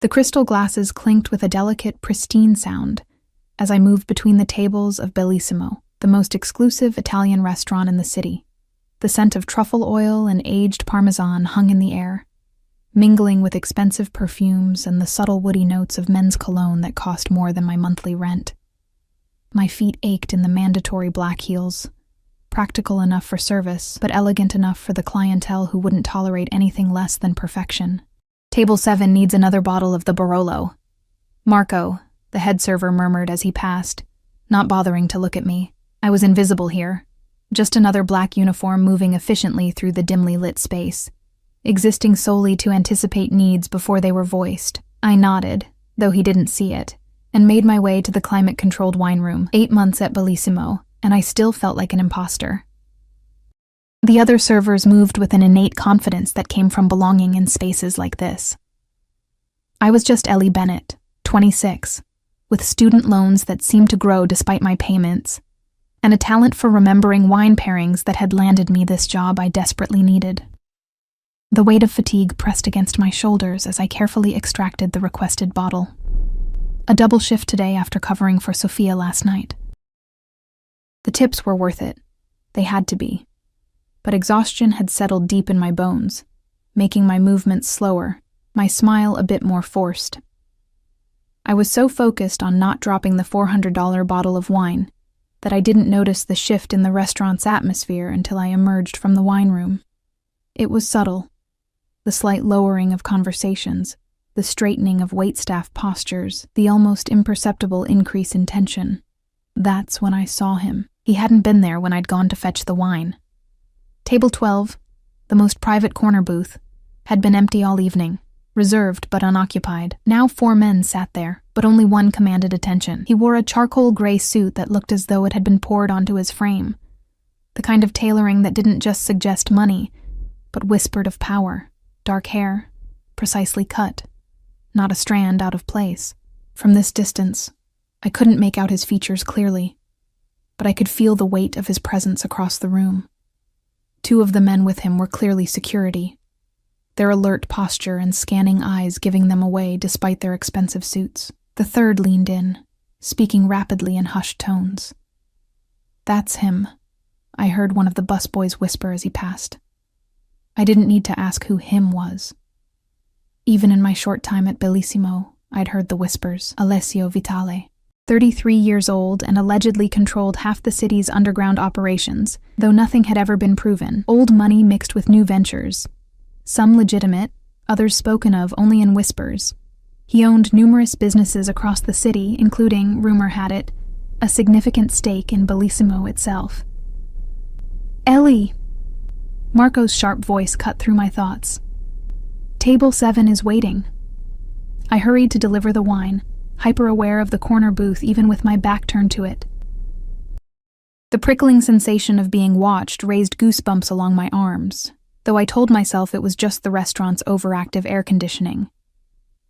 The crystal glasses clinked with a delicate, pristine sound as I moved between the tables of Bellissimo, the most exclusive Italian restaurant in the city. The scent of truffle oil and aged Parmesan hung in the air, mingling with expensive perfumes and the subtle woody notes of men's cologne that cost more than my monthly rent. My feet ached in the mandatory black heels, practical enough for service, but elegant enough for the clientele who wouldn't tolerate anything less than perfection. "Table 7 needs another bottle of the Barolo." "Marco," the head server murmured as he passed, not bothering to look at me. I was invisible here, just another black uniform moving efficiently through the dimly lit space, existing solely to anticipate needs before they were voiced. I nodded, though he didn't see it, and made my way to the climate-controlled wine room. 8 months at Bellissimo, and I still felt like an imposter. The other servers moved with an innate confidence that came from belonging in spaces like this. I was just Ellie Bennett, 26, with student loans that seemed to grow despite my payments, and a talent for remembering wine pairings that had landed me this job I desperately needed. The weight of fatigue pressed against my shoulders as I carefully extracted the requested bottle. A double shift today after covering for Sophia last night. The tips were worth it. They had to be. But exhaustion had settled deep in my bones, making my movements slower, my smile a bit more forced. I was so focused on not dropping the $400 bottle of wine that I didn't notice the shift in the restaurant's atmosphere until I emerged from the wine room. It was subtle. The slight lowering of conversations, the straightening of waitstaff postures, the almost imperceptible increase in tension. That's when I saw him. He hadn't been there when I'd gone to fetch the wine. Table 12, the most private corner booth, had been empty all evening, reserved but unoccupied. Now 4 men sat there, but only one commanded attention. He wore a charcoal gray suit that looked as though it had been poured onto his frame, the kind of tailoring that didn't just suggest money, but whispered of power. Dark hair, precisely cut, not a strand out of place. From this distance, I couldn't make out his features clearly, but I could feel the weight of his presence across the room. 2 of the men with him were clearly security, their alert posture and scanning eyes giving them away despite their expensive suits. The third leaned in, speaking rapidly in hushed tones. "That's him," I heard one of the busboys whisper as he passed. I didn't need to ask who him was. Even in my short time at Bellissimo, I'd heard the whispers. Alessio Vitale. 33 years old and allegedly controlled half the city's underground operations, though nothing had ever been proven. Old money mixed with new ventures. Some legitimate, others spoken of only in whispers. He owned numerous businesses across the city, including, rumor had it, a significant stake in Bellissimo itself. "Ellie!" Marco's sharp voice cut through my thoughts. "Table 7 is waiting." I hurried to deliver the wine, hyper-aware of the corner booth even with my back turned to it. The prickling sensation of being watched raised goosebumps along my arms, though I told myself it was just the restaurant's overactive air conditioning.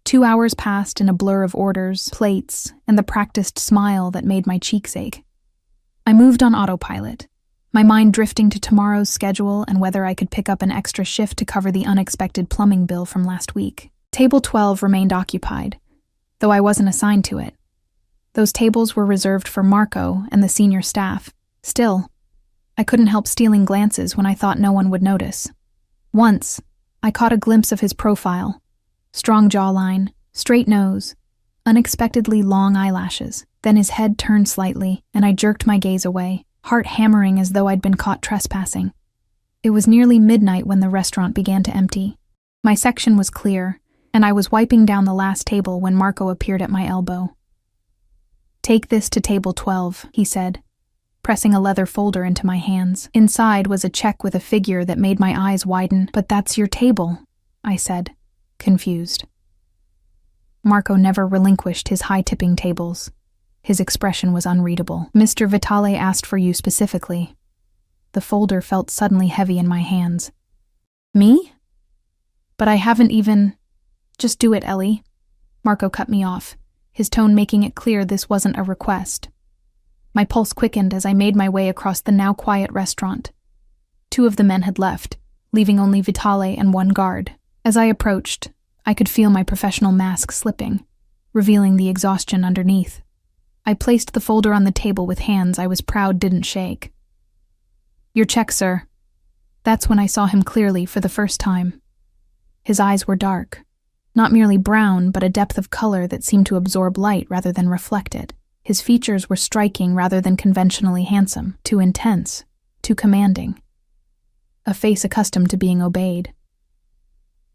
2 hours passed in a blur of orders, plates, and the practiced smile that made my cheeks ache. I moved on autopilot, my mind drifting to tomorrow's schedule and whether I could pick up an extra shift to cover the unexpected plumbing bill from last week. Table 12 remained occupied, though I wasn't assigned to it. Those tables were reserved for Marco and the senior staff. Still, I couldn't help stealing glances when I thought no one would notice. Once, I caught a glimpse of his profile. Strong jawline, straight nose, unexpectedly long eyelashes. Then his head turned slightly, and I jerked my gaze away, heart hammering as though I'd been caught trespassing. It was nearly midnight when the restaurant began to empty. My section was clear, and I was wiping down the last table when Marco appeared at my elbow. "Take this to table 12, he said, pressing a leather folder into my hands. Inside was a check with a figure that made my eyes widen. "But that's your table," I said, confused. Marco never relinquished his high-tipping tables. His expression was unreadable. "Mr. Vitale asked for you specifically." The folder felt suddenly heavy in my hands. "Me? But I haven't even—" "Just do it, Ellie." Marco cut me off, his tone making it clear this wasn't a request. My pulse quickened as I made my way across the now quiet restaurant. 2 of the men had left, leaving only Vitale and 1 guard. As I approached, I could feel my professional mask slipping, revealing the exhaustion underneath. I placed the folder on the table with hands I was proud didn't shake. "Your check, sir." That's when I saw him clearly for the first time. His eyes were dark, not merely brown, but a depth of color that seemed to absorb light rather than reflect it. His features were striking rather than conventionally handsome, too intense, too commanding. A face accustomed to being obeyed.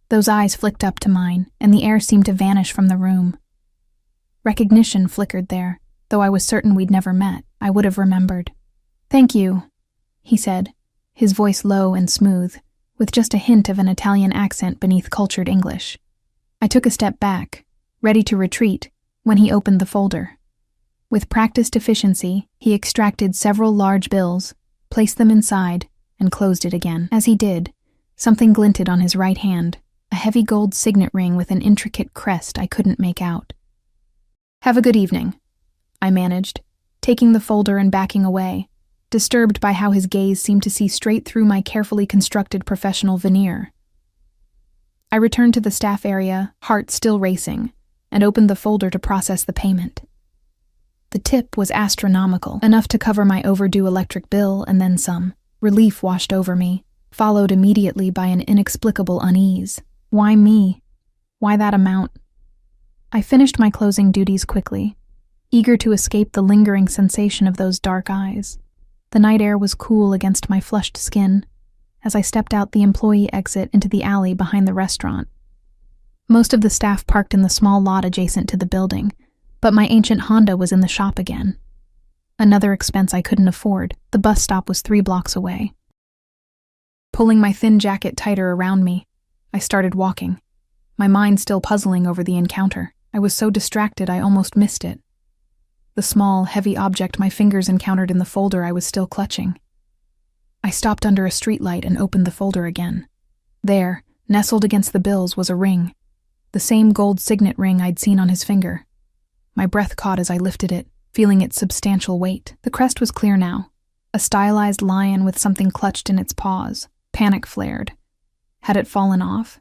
Those eyes flicked up to mine, and the air seemed to vanish from the room. Recognition flickered there. Though I was certain we'd never met, I would have remembered. "Thank you," he said, his voice low and smooth, with just a hint of an Italian accent beneath cultured English. I took a step back, ready to retreat, when he opened the folder. With practiced efficiency, he extracted several large bills, placed them inside, and closed it again. As he did, something glinted on his right hand, a heavy gold signet ring with an intricate crest I couldn't make out. "Have a good evening," I managed, taking the folder and backing away, disturbed by how his gaze seemed to see straight through my carefully constructed professional veneer. I returned to the staff area, heart still racing, and opened the folder to process the payment. The tip was astronomical, enough to cover my overdue electric bill and then some. Relief washed over me, followed immediately by an inexplicable unease. Why me? Why that amount? I finished my closing duties quickly, eager to escape the lingering sensation of those dark eyes. The night air was cool against my flushed skin as I stepped out the employee exit into the alley behind the restaurant. Most of the staff parked in the small lot adjacent to the building, but my ancient Honda was in the shop again. Another expense I couldn't afford. The bus stop was 3 blocks away. Pulling my thin jacket tighter around me, I started walking, my mind still puzzling over the encounter. I was so distracted I almost missed it. The small, heavy object my fingers encountered in the folder I was still clutching. I stopped under a streetlight and opened the folder again. There, nestled against the bills, was a ring, the same gold signet ring I'd seen on his finger. My breath caught as I lifted it, feeling its substantial weight. The crest was clear now, a stylized lion with something clutched in its paws. Panic flared. Had it fallen off?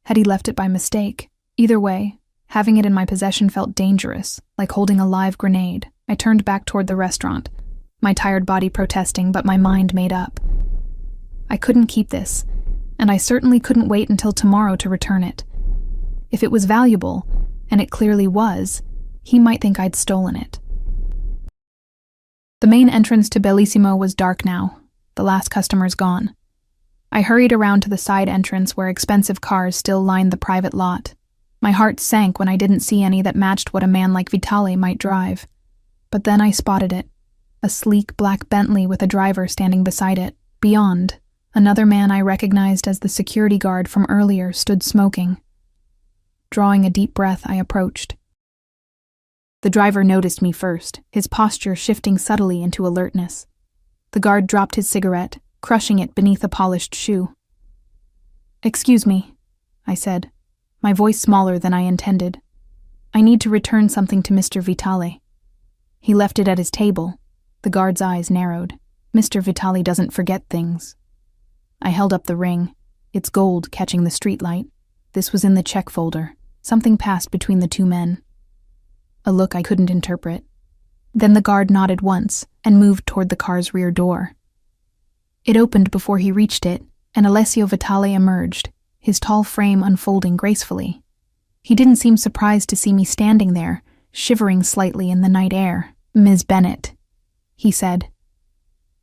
Had he left it by mistake? Either way, having it in my possession felt dangerous, like holding a live grenade. I turned back toward the restaurant, my tired body protesting, but my mind made up. I couldn't keep this, and I certainly couldn't wait until tomorrow to return it. If it was valuable, and it clearly was, he might think I'd stolen it. The main entrance to Bellissimo was dark now, the last customers gone. I hurried around to the side entrance where expensive cars still lined the private lot. My heart sank when I didn't see any that matched what a man like Vitale might drive. But then I spotted it, a sleek black Bentley with a driver standing beside it. Beyond, another man I recognized as the security guard from earlier stood smoking. Drawing a deep breath, I approached. The driver noticed me first, his posture shifting subtly into alertness. The guard dropped his cigarette, crushing it beneath a polished shoe. "Excuse me," I said, my voice smaller than I intended. "I need to return something to Mr. Vitale." He left it at his table. The guard's eyes narrowed. "Mr. Vitale doesn't forget things." I held up the ring, its gold catching the streetlight. This was in the check folder. Something passed between the two men. A look I couldn't interpret. Then the guard nodded once and moved toward the car's rear door. It opened before he reached it, and Alessio Vitale emerged, his tall frame unfolding gracefully. He didn't seem surprised to see me standing there, shivering slightly in the night air. "Ms. Bennett," he said.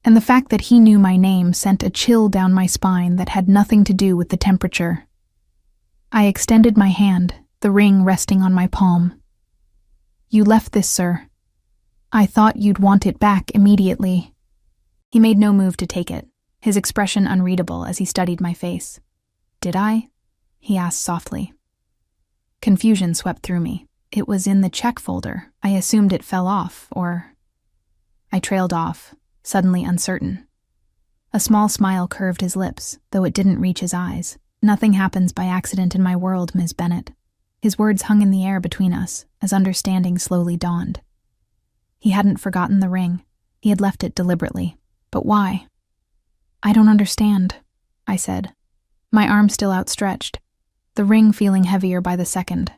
And the fact that he knew my name sent a chill down my spine that had nothing to do with the temperature. I extended my hand, the ring resting on my palm. "You left this, sir. I thought you'd want it back immediately." He made no move to take it, his expression unreadable as he studied my face. "Did I?" he asked softly. Confusion swept through me. It was in the check folder. I assumed it fell off, or... I trailed off, suddenly uncertain. A small smile curved his lips, though it didn't reach his eyes. "Nothing happens by accident in my world, Ms. Bennett." His words hung in the air between us as understanding slowly dawned. He hadn't forgotten the ring. He had left it deliberately. But why? "I don't understand," I said, my arm still outstretched. the ring feeling heavier by the second.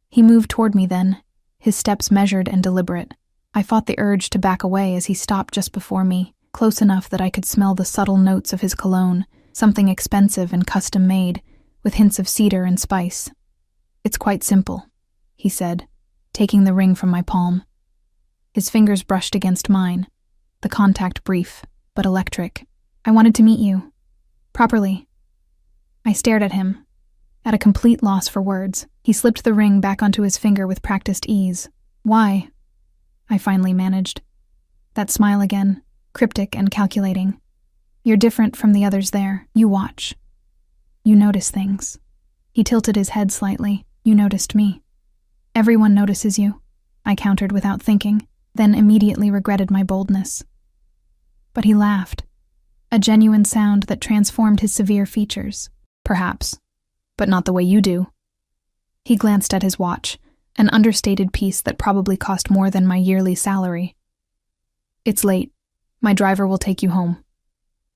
He moved toward me then, his steps measured and deliberate. I fought the urge to back away as he stopped just before me, close enough that I could smell the subtle notes of his cologne, something expensive and custom-made, with hints of cedar and spice. "It's quite simple," he said, taking the ring from my palm. His fingers brushed against mine, the contact brief, but electric. "I wanted to meet you. Properly." I stared at him, at a complete loss for words. He slipped the ring back onto his finger with practiced ease. "Why?" I finally managed. That smile again, cryptic and calculating. "You're different from the others there. You watch. You notice things." He tilted his head slightly. "You noticed me." "Everyone notices you," I countered without thinking, then immediately regretted my boldness. But he laughed, a genuine sound that transformed his severe features. "Perhaps, but not the way you do." He glanced at his watch, an understated piece that probably cost more than my yearly salary. "It's late. My driver will take you home."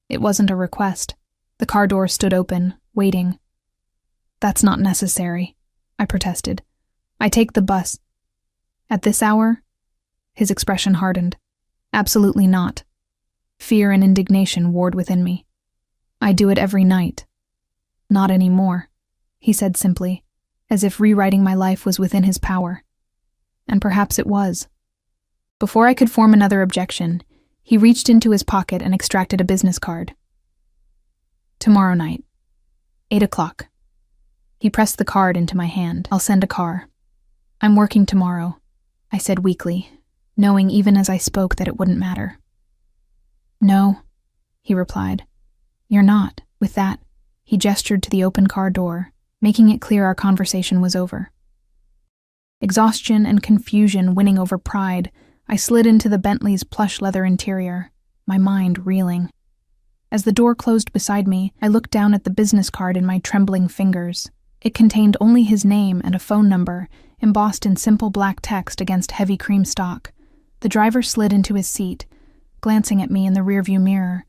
It wasn't a request. The car door stood open, waiting. "That's not necessary," I protested. "I take the bus." "At this hour?" His expression hardened. "Absolutely not." Fear and indignation warred within me. "I do it every night." "Not anymore," he said simply, as if rewriting my life was within his power. And perhaps it was. Before I could form another objection, he reached into his pocket and extracted a business card. "Tomorrow night, 8 o'clock. He pressed the card into my hand. "I'll send a car." "I'm working tomorrow," I said weakly, knowing even as I spoke that it wouldn't matter. "No," he replied. "You're not." With that, he gestured to the open car door, making it clear our conversation was over. Exhaustion and confusion winning over pride, I slid into the Bentley's plush leather interior, my mind reeling. As the door closed beside me, I looked down at the business card in my trembling fingers. It contained only his name and a phone number, embossed in simple black text against heavy cream stock. The driver slid into his seat, glancing at me in the rearview mirror.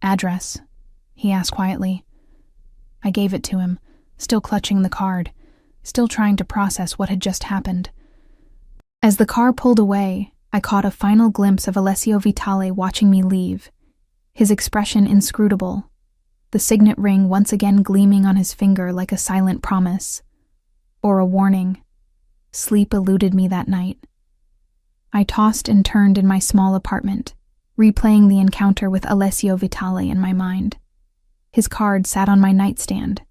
"Address?" he asked quietly. I gave it to him, still clutching the card, still trying to process what had just happened. As the car pulled away, I caught a final glimpse of Alessio Vitale watching me leave, his expression inscrutable, the signet ring once again gleaming on his finger like a silent promise, or a warning. Sleep eluded me that night. I tossed and turned in my small apartment, replaying the encounter with Alessio Vitale in my mind. His card sat on my nightstand,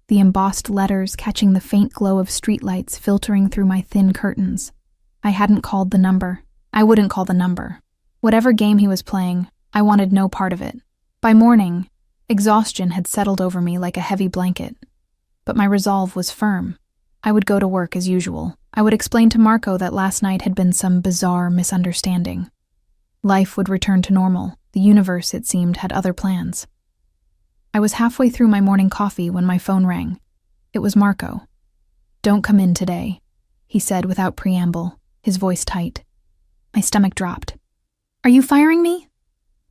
the embossed letters catching the faint glow of streetlights filtering through my thin curtains. I hadn't called the number. I wouldn't call the number. Whatever game he was playing, I wanted no part of it. By morning, exhaustion had settled over me like a heavy blanket. But my resolve was firm. I would go to work as usual. I would explain to Marco that last night had been some bizarre misunderstanding. Life would return to normal. The universe, it seemed, had other plans. I was halfway through my morning coffee when my phone rang. It was Marco. "Don't come in today," he said without preamble, his voice tight. My stomach dropped. "Are you firing me?"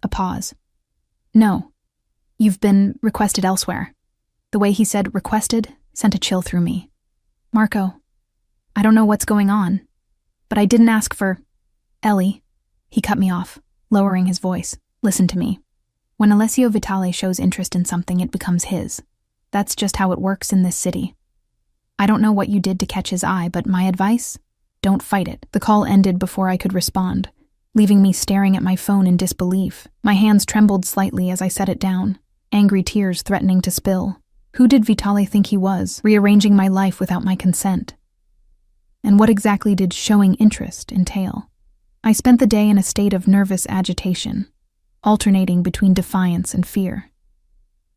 A pause. "No. You've been requested elsewhere." The way he said requested sent a chill through me. "Marco, I don't know what's going on, but I didn't ask for Ellie." He cut me off, lowering his voice. "Listen to me. When Alessio Vitale shows interest in something, it becomes his. That's just how it works in this city. I don't know what you did to catch his eye, but my advice? Don't fight it." The call ended before I could respond, leaving me staring at my phone in disbelief. My hands trembled slightly as I set it down, angry tears threatening to spill. Who did Vitale think he was, rearranging my life without my consent? And what exactly did showing interest entail? I spent the day in a state of nervous agitation, alternating between defiance and fear.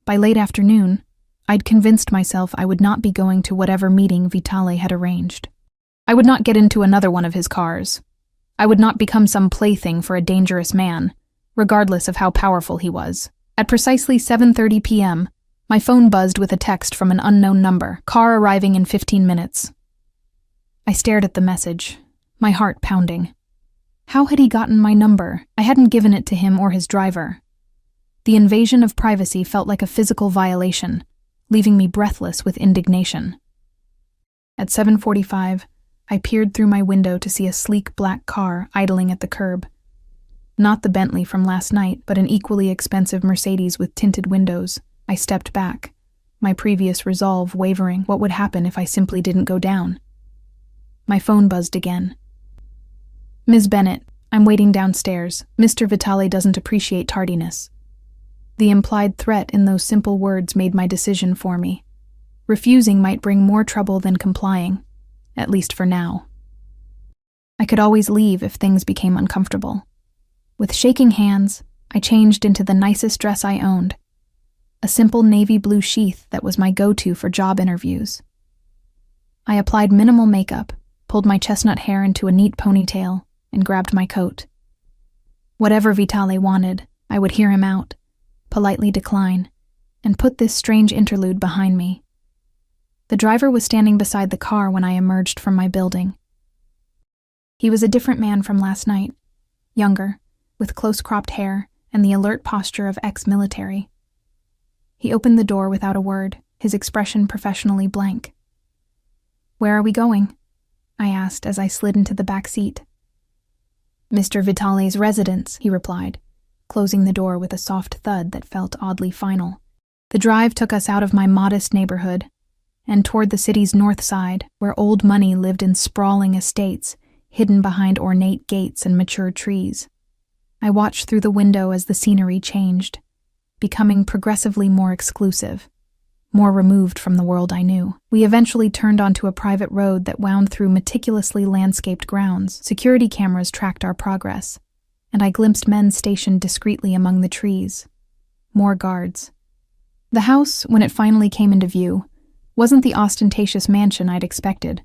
By late afternoon, I'd convinced myself I would not be going to whatever meeting Vitale had arranged. I would not get into another one of his cars. I would not become some plaything for a dangerous man, regardless of how powerful he was. At precisely 7:30 p.m., my phone buzzed with a text from an unknown number. "Car arriving in 15 minutes. I stared at the message, my heart pounding. How had he gotten my number? I hadn't given it to him or his driver. The invasion of privacy felt like a physical violation, leaving me breathless with indignation. At 7:45, I peered through my window to see a sleek black car idling at the curb. Not the Bentley from last night, but an equally expensive Mercedes with tinted windows. I stepped back, my previous resolve wavering. What would happen if I simply didn't go down? My phone buzzed again. "Ms. Bennett, I'm waiting downstairs. Mr. Vitale doesn't appreciate tardiness." The implied threat in those simple words made my decision for me. Refusing might bring more trouble than complying, at least for now. I could always leave if things became uncomfortable. With shaking hands, I changed into the nicest dress I owned, a simple navy blue sheath that was my go-to for job interviews. I applied minimal makeup, pulled my chestnut hair into a neat ponytail, and grabbed my coat. Whatever Vitale wanted, I would hear him out, politely decline, and put this strange interlude behind me. The driver was standing beside the car when I emerged from my building. He was a different man from last night, younger, with close-cropped hair and the alert posture of ex-military. He opened the door without a word, his expression professionally blank. "Where are we going?" I asked as I slid into the back seat. "Mr. Vitale's residence," he replied, closing the door with a soft thud that felt oddly final. The drive took us out of my modest neighborhood and toward the city's north side, where old money lived in sprawling estates, hidden behind ornate gates and mature trees. I watched through the window as the scenery changed, becoming progressively more exclusive, more removed from the world I knew. We eventually turned onto a private road that wound through meticulously landscaped grounds. Security cameras tracked our progress, and I glimpsed men stationed discreetly among the trees. More guards. The house, when it finally came into view, wasn't the ostentatious mansion I'd expected,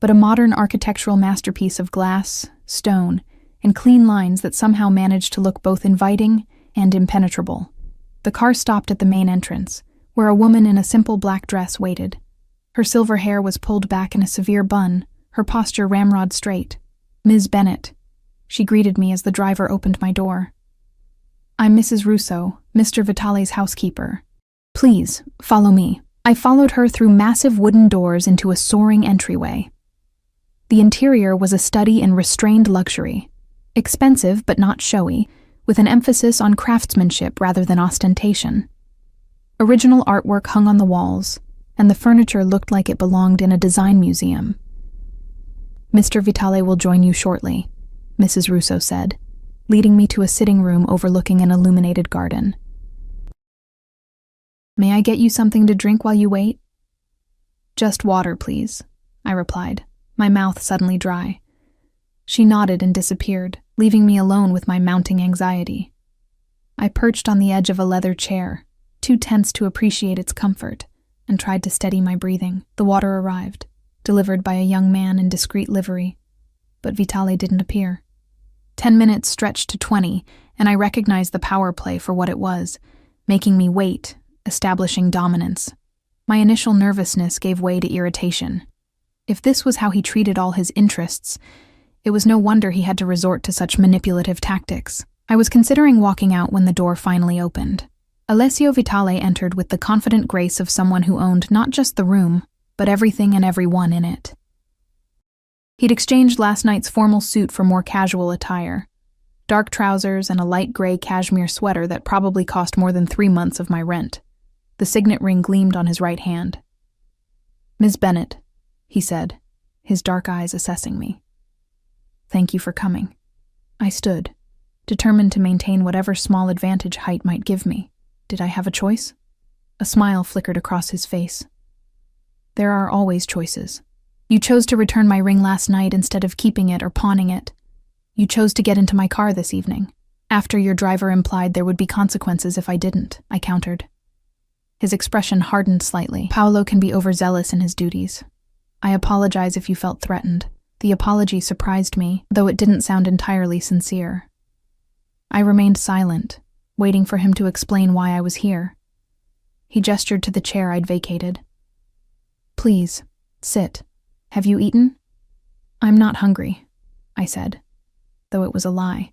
but a modern architectural masterpiece of glass, stone, and clean lines that somehow managed to look both inviting and impenetrable. The car stopped at the main entrance, where a woman in a simple black dress waited. Her silver hair was pulled back in a severe bun, her posture ramrod straight. "Ms. Bennett," she greeted me as the driver opened my door. "I'm Mrs. Russo, Mr. Vitale's housekeeper. Please, follow me." I followed her through massive wooden doors into a soaring entryway. The interior was a study in restrained luxury, expensive but not showy, with an emphasis on craftsmanship rather than ostentation. Original artwork hung on the walls, and the furniture looked like it belonged in a design museum. "Mr. Vitale will join you shortly," Mrs. Russo said, leading me to a sitting room overlooking an illuminated garden. "May I get you something to drink while you wait?" "Just water, please," I replied, my mouth suddenly dry. She nodded and disappeared, leaving me alone with my mounting anxiety. I perched on the edge of a leather chair, too tense to appreciate its comfort, and tried to steady my breathing. The water arrived, delivered by a young man in discreet livery, but Vitale didn't appear. 10 minutes stretched to 20, and I recognized the power play for what it was, making me wait, establishing dominance. My initial nervousness gave way to irritation. If this was how he treated all his interests, it was no wonder he had to resort to such manipulative tactics. I was considering walking out when the door finally opened. Alessio Vitale entered with the confident grace of someone who owned not just the room, but everything and everyone in it. He'd exchanged last night's formal suit for more casual attire, dark trousers and a light gray cashmere sweater that probably cost more than 3 months of my rent. The signet ring gleamed on his right hand. "Ms. Bennett," he said, his dark eyes assessing me. "Thank you for coming." I stood, determined to maintain whatever small advantage height might give me. Did I have a choice? A smile flickered across his face. "There are always choices. You chose to return my ring last night instead of keeping it or pawning it. You chose to get into my car this evening. After your driver implied there would be consequences if I didn't," I countered. His expression hardened slightly. "Paolo can be overzealous in his duties. I apologize if you felt threatened." The apology surprised me, though it didn't sound entirely sincere. I remained silent, waiting for him to explain why I was here. He gestured to the chair I'd vacated. "Please, sit. Have you eaten?" "I'm not hungry," I said, though it was a lie.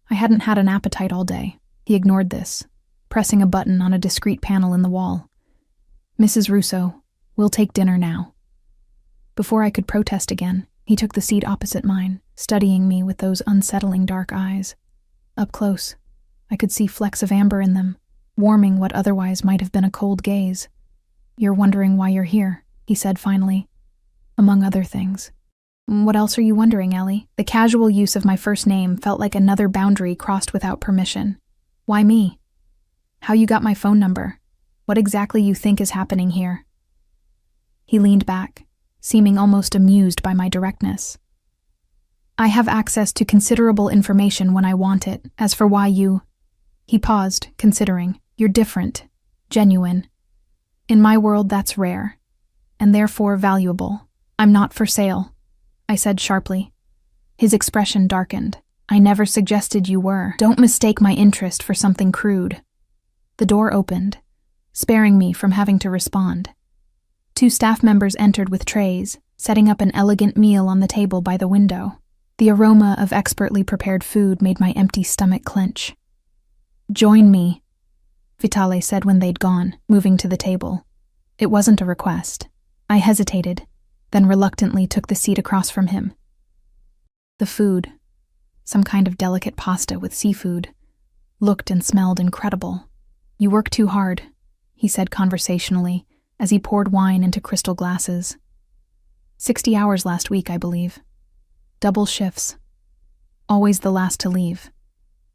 I hadn't had an appetite all day. He ignored this, pressing a button on a discreet panel in the wall. Mrs. Russo, we'll take dinner now. Before I could protest again, he took the seat opposite mine, studying me with those unsettling dark eyes. Up close, I could see flecks of amber in them, warming what otherwise might have been a cold gaze. You're wondering why you're here, he said finally, among other things. What else are you wondering, Ellie? The casual use of my first name felt like another boundary crossed without permission. Why me? How you got my phone number? What exactly you think is happening here? He leaned back, seeming almost amused by my directness. I have access to considerable information when I want it. As for why you... He paused, considering. You're different. Genuine. In my world, that's rare. And therefore valuable. I'm not for sale, I said sharply. His expression darkened. I never suggested you were. Don't mistake my interest for something crude. The door opened, sparing me from having to respond. 2 staff members entered with trays, setting up an elegant meal on the table by the window. The aroma of expertly prepared food made my empty stomach clench. Join me, Vitale said when they'd gone, moving to the table. It wasn't a request. I hesitated, then reluctantly took the seat across from him. The food, some kind of delicate pasta with seafood, looked and smelled incredible. You work too hard, he said conversationally, as he poured wine into crystal glasses. 60 hours last week, I believe. Double shifts. Always the last to leave.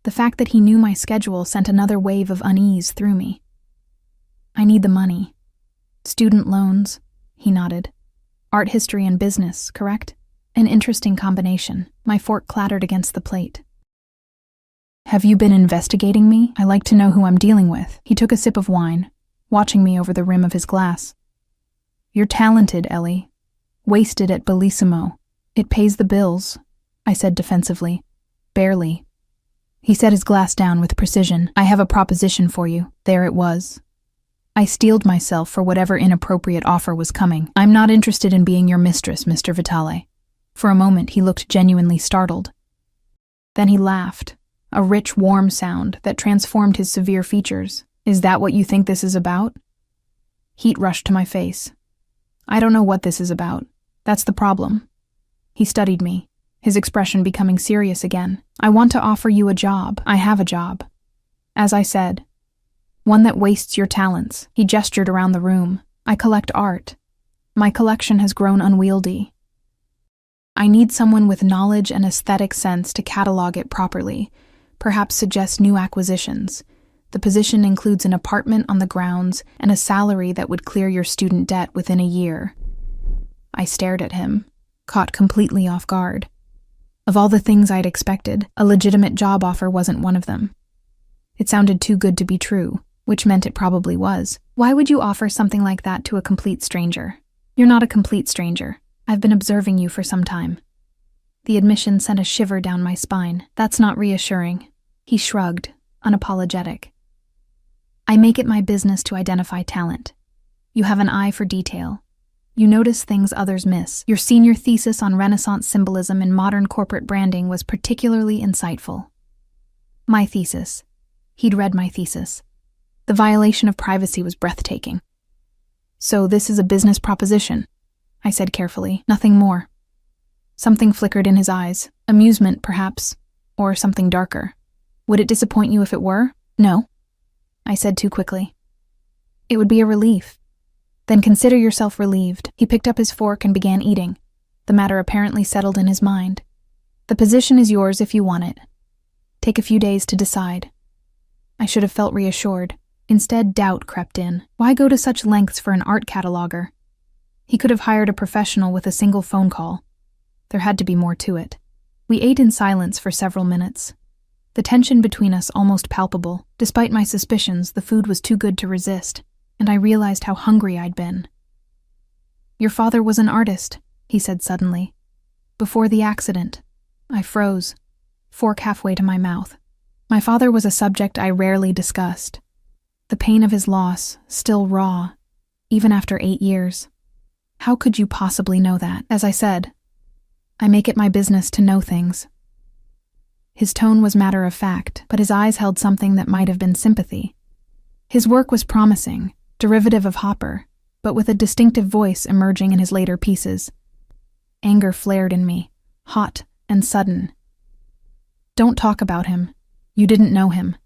The fact that he knew my schedule sent another wave of unease through me. I need the money. Student loans, he nodded. Art history and business, correct? An interesting combination. My fork clattered against the plate. Have you been investigating me? I like to know who I'm dealing with. He took a sip of wine, watching me over the rim of his glass. You're talented, Ellie. Wasted at Bellissimo. It pays the bills, I said defensively. Barely. He set his glass down with precision. I have a proposition for you. There it was. I steeled myself for whatever inappropriate offer was coming. I'm not interested in being your mistress, Mr. Vitale. For a moment, he looked genuinely startled. Then he laughed, a rich, warm sound that transformed his severe features. Is that what you think this is about? Heat rushed to my face. I don't know what this is about. That's the problem. He studied me, his expression becoming serious again. I want to offer you a job. I have a job. As I said, one that wastes your talents. He gestured around the room. I collect art. My collection has grown unwieldy. I need someone with knowledge and aesthetic sense to catalog it properly, perhaps suggest new acquisitions. The position includes an apartment on the grounds and a salary that would clear your student debt within a year. I stared at him, caught completely off guard. Of all the things I'd expected, a legitimate job offer wasn't one of them. It sounded too good to be true, which meant it probably was. Why would you offer something like that to a complete stranger? You're not a complete stranger. I've been observing you for some time. The admission sent a shiver down my spine. That's not reassuring. He shrugged, unapologetic. I make it my business to identify talent. You have an eye for detail. You notice things others miss. Your senior thesis on Renaissance symbolism in modern corporate branding was particularly insightful. My thesis. He'd read my thesis. The violation of privacy was breathtaking. So this is a business proposition, I said carefully, nothing more. Something flickered in his eyes, amusement perhaps, or something darker. Would it disappoint you if it were? No, I said too quickly. It would be a relief. Then consider yourself relieved. He picked up his fork and began eating. The matter apparently settled in his mind. The position is yours if you want it. Take a few days to decide. I should have felt reassured. Instead, doubt crept in. Why go to such lengths for an art cataloger? He could have hired a professional with a single phone call. There had to be more to it. We ate in silence for several minutes. The tension between us almost palpable. Despite my suspicions, the food was too good to resist, and I realized how hungry I'd been. Your father was an artist, he said suddenly. Before the accident. I froze, fork halfway to my mouth. My father was a subject I rarely discussed. The pain of his loss, still raw, even after 8 years. How could you possibly know that? As I said, I make it my business to know things. His tone was matter of fact, but his eyes held something that might have been sympathy. His work was promising, derivative of Hopper, but with a distinctive voice emerging in his later pieces. Anger flared in me, hot and sudden. "Don't talk about him. You didn't know him."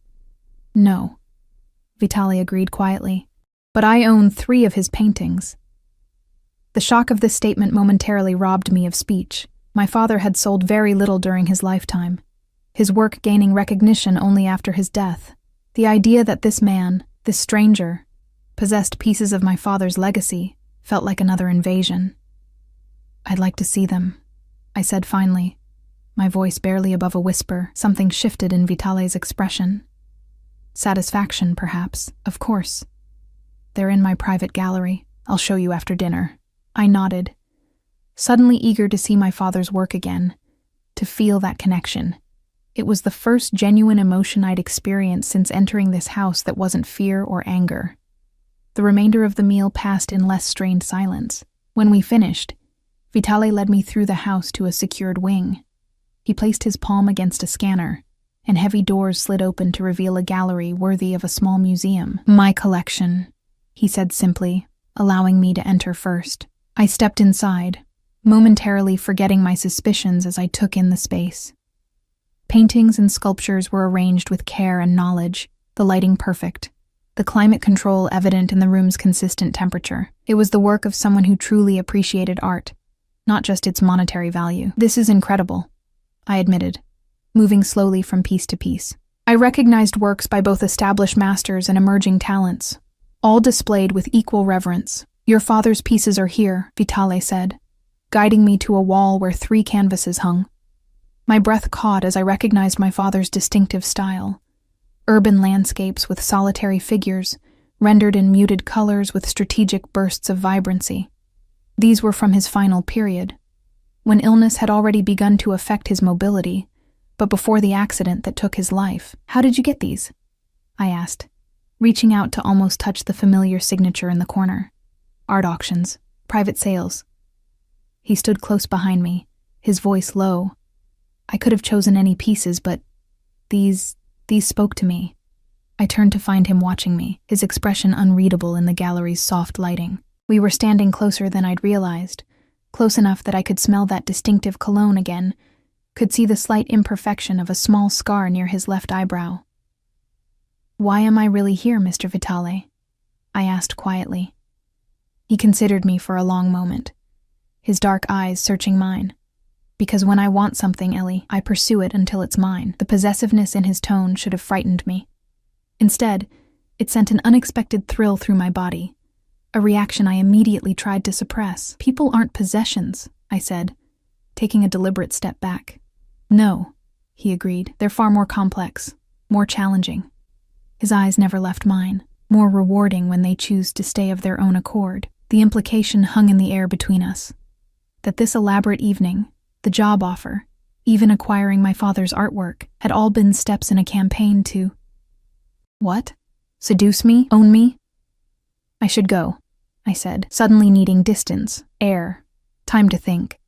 "No," Vitali agreed quietly, "but I own 3 of his paintings." The shock of this statement momentarily robbed me of speech. My father had sold very little during his lifetime, his work gaining recognition only after his death. The idea that this man, this stranger, possessed pieces of my father's legacy felt like another invasion. "I'd like to see them," I said finally, my voice barely above a whisper. Something shifted in Vitali's expression. Satisfaction, perhaps. "Of course. They're in my private gallery. I'll show you after dinner." I nodded, suddenly eager to see my father's work again, to feel that connection. It was the first genuine emotion I'd experienced since entering this house that wasn't fear or anger. The remainder of the meal passed in less strained silence. When we finished, Vitali led me through the house to a secured wing. He placed his palm against a scanner, and heavy doors slid open to reveal a gallery worthy of a small museum. "My collection," he said simply, allowing me to enter first. I stepped inside, momentarily forgetting my suspicions as I took in the space. Paintings and sculptures were arranged with care and knowledge, the lighting perfect, the climate control evident in the room's consistent temperature. It was the work of someone who truly appreciated art, not just its monetary value. "This is incredible," I admitted, moving slowly from piece to piece. I recognized works by both established masters and emerging talents, all displayed with equal reverence. "Your father's pieces are here," Vitali said, guiding me to a wall where 3 canvases hung. My breath caught as I recognized my father's distinctive style. Urban landscapes with solitary figures, rendered in muted colors with strategic bursts of vibrancy. These were from his final period, when illness had already begun to affect his mobility, but before the accident that took his life. "How did you get these?" I asked, reaching out to almost touch the familiar signature in the corner. "Art auctions, private sales." He stood close behind me, his voice low. I could have chosen any pieces, but these spoke to me. I turned to find him watching me, his expression unreadable in the gallery's soft lighting. We were standing closer than I'd realized, close enough that I could smell that distinctive cologne again, could see the slight imperfection of a small scar near his left eyebrow. "Why am I really here, Mr. Vitali?" I asked quietly. He considered me for a long moment, his dark eyes searching mine. "Because when I want something, Ellie, I pursue it until it's mine." The possessiveness in his tone should have frightened me. Instead, it sent an unexpected thrill through my body, a reaction I immediately tried to suppress. "People aren't possessions," I said, taking a deliberate step back. "No," he agreed. "They're far more complex, more challenging." His eyes never left mine, more rewarding when they choose to stay of their own accord. The implication hung in the air between us, that this elaborate evening, the job offer, even acquiring my father's artwork, had all been steps in a campaign to... What? Seduce me? Own me? "I should go," I said, suddenly needing distance, air, time to think.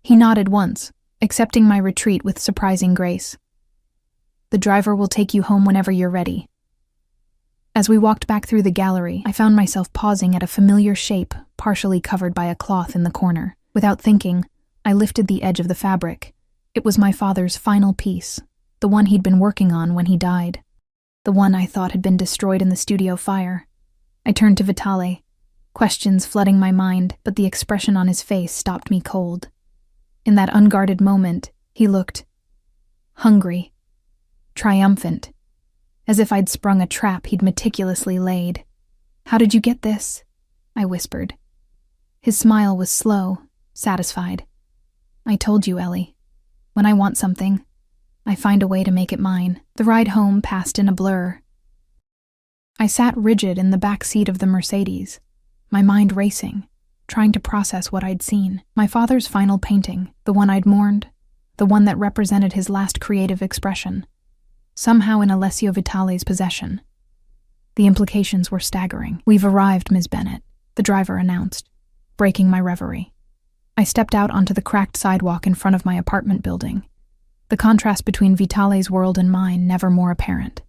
He nodded once, accepting my retreat with surprising grace. "The driver will take you home whenever you're ready." As we walked back through the gallery, I found myself pausing at a familiar shape partially covered by a cloth in the corner. Without thinking, I lifted the edge of the fabric. It was my father's final piece, the one he'd been working on when he died, the one I thought had been destroyed in the studio fire. I turned to Vitali, questions flooding my mind, but the expression on his face stopped me cold. In that unguarded moment, he looked hungry, triumphant, as if I'd sprung a trap he'd meticulously laid. "How did you get this?" I whispered. His smile was slow, satisfied. "I told you, Ellie. When I want something, I find a way to make it mine." The ride home passed in a blur. I sat rigid in the back seat of the Mercedes, my mind racing, trying to process what I'd seen. My father's final painting, the one I'd mourned, the one that represented his last creative expression, somehow in Alessio Vitali's possession. The implications were staggering. "We've arrived, Ms. Bennett," the driver announced, breaking my reverie. I stepped out onto the cracked sidewalk in front of my apartment building, the contrast between Vitali's world and mine never more apparent.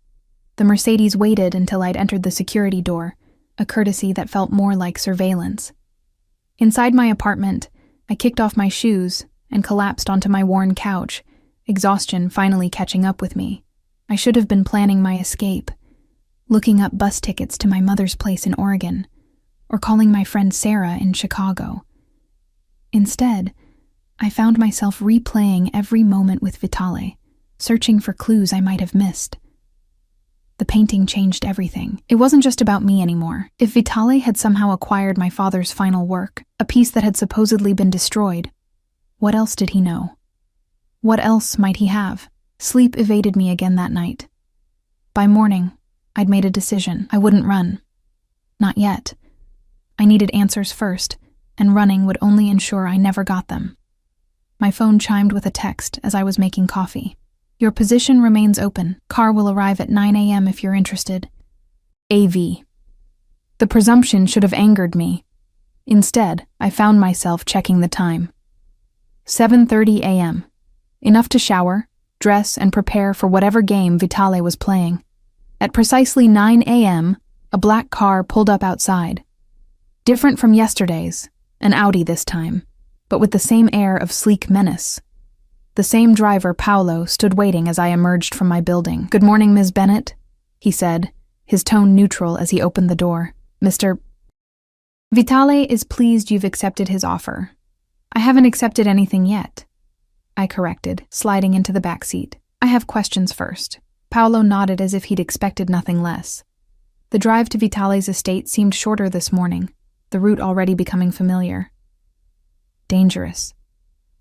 The Mercedes waited until I'd entered the security door, a courtesy that felt more like surveillance. Inside my apartment, I kicked off my shoes and collapsed onto my worn couch, exhaustion finally catching up with me. I should have been planning my escape, looking up bus tickets to my mother's place in Oregon, or calling my friend Sarah in Chicago. Instead, I found myself replaying every moment with Vitale, searching for clues I might have missed. The painting changed everything. It wasn't just about me anymore. If Vitale had somehow acquired my father's final work, a piece that had supposedly been destroyed, what else did he know? What else might he have? Sleep evaded me again that night. By morning, I'd made a decision. I wouldn't run. Not yet. I needed answers first, and running would only ensure I never got them. My phone chimed with a text as I was making coffee. Your position remains open. Car will arrive at 9 a.m. if you're interested. AV. The presumption should have angered me. Instead, I found myself checking the time. 7:30 a.m. Enough to shower, dress, and prepare for whatever game Vitale was playing. At precisely 9 a.m., a black car pulled up outside. Different from yesterday's, an Audi this time, but with the same air of sleek menace. The same driver, Paolo, stood waiting as I emerged from my building. Good morning, Ms. Bennett, he said, his tone neutral as he opened the door. Mr. Vitale is pleased you've accepted his offer. I haven't accepted anything yet, I corrected, sliding into the back seat. I have questions first. Paolo nodded as if he'd expected nothing less. The drive to Vitale's estate seemed shorter this morning, the route already becoming familiar. Dangerous.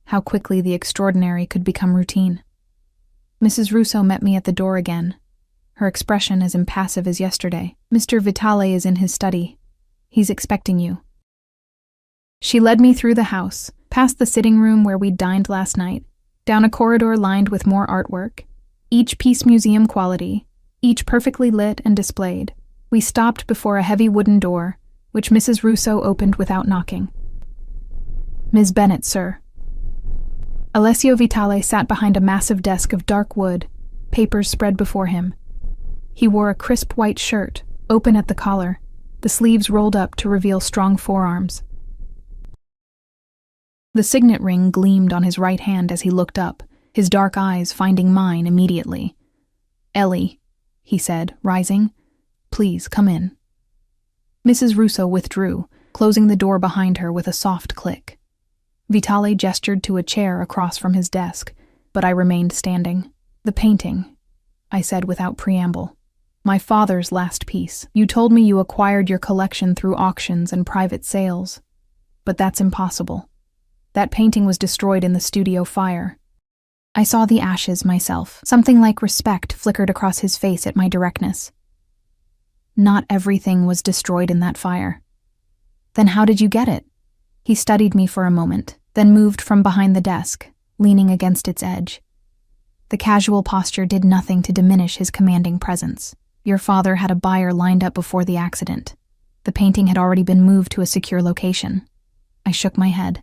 How quickly the extraordinary could become routine. Mrs. Russo met me at the door again, her expression as impassive as yesterday. Mr. Vitale is in his study. He's expecting you. She led me through the house, past the sitting room where we'd dined last night, down a corridor lined with more artwork, each piece museum quality, each perfectly lit and displayed. We stopped before a heavy wooden door, which Mrs. Russo opened without knocking. Ms. Bennett, sir. Alessio Vitale sat behind a massive desk of dark wood, papers spread before him. He wore a crisp white shirt, open at the collar, the sleeves rolled up to reveal strong forearms. The signet ring gleamed on his right hand as he looked up, his dark eyes finding mine immediately. Ellie, he said, rising, please come in. Mrs. Russo withdrew, closing the door behind her with a soft click. Vitale gestured to a chair across from his desk, but I remained standing. The painting, I said without preamble. My father's last piece. You told me you acquired your collection through auctions and private sales. But that's impossible. That painting was destroyed in the studio fire. I saw the ashes myself. Something like respect flickered across his face at my directness. Not everything was destroyed in that fire. Then how did you get it? He studied me for a moment, then moved from behind the desk, leaning against its edge. The casual posture did nothing to diminish his commanding presence. Your father had a buyer lined up before the accident. The painting had already been moved to a secure location. I shook my head.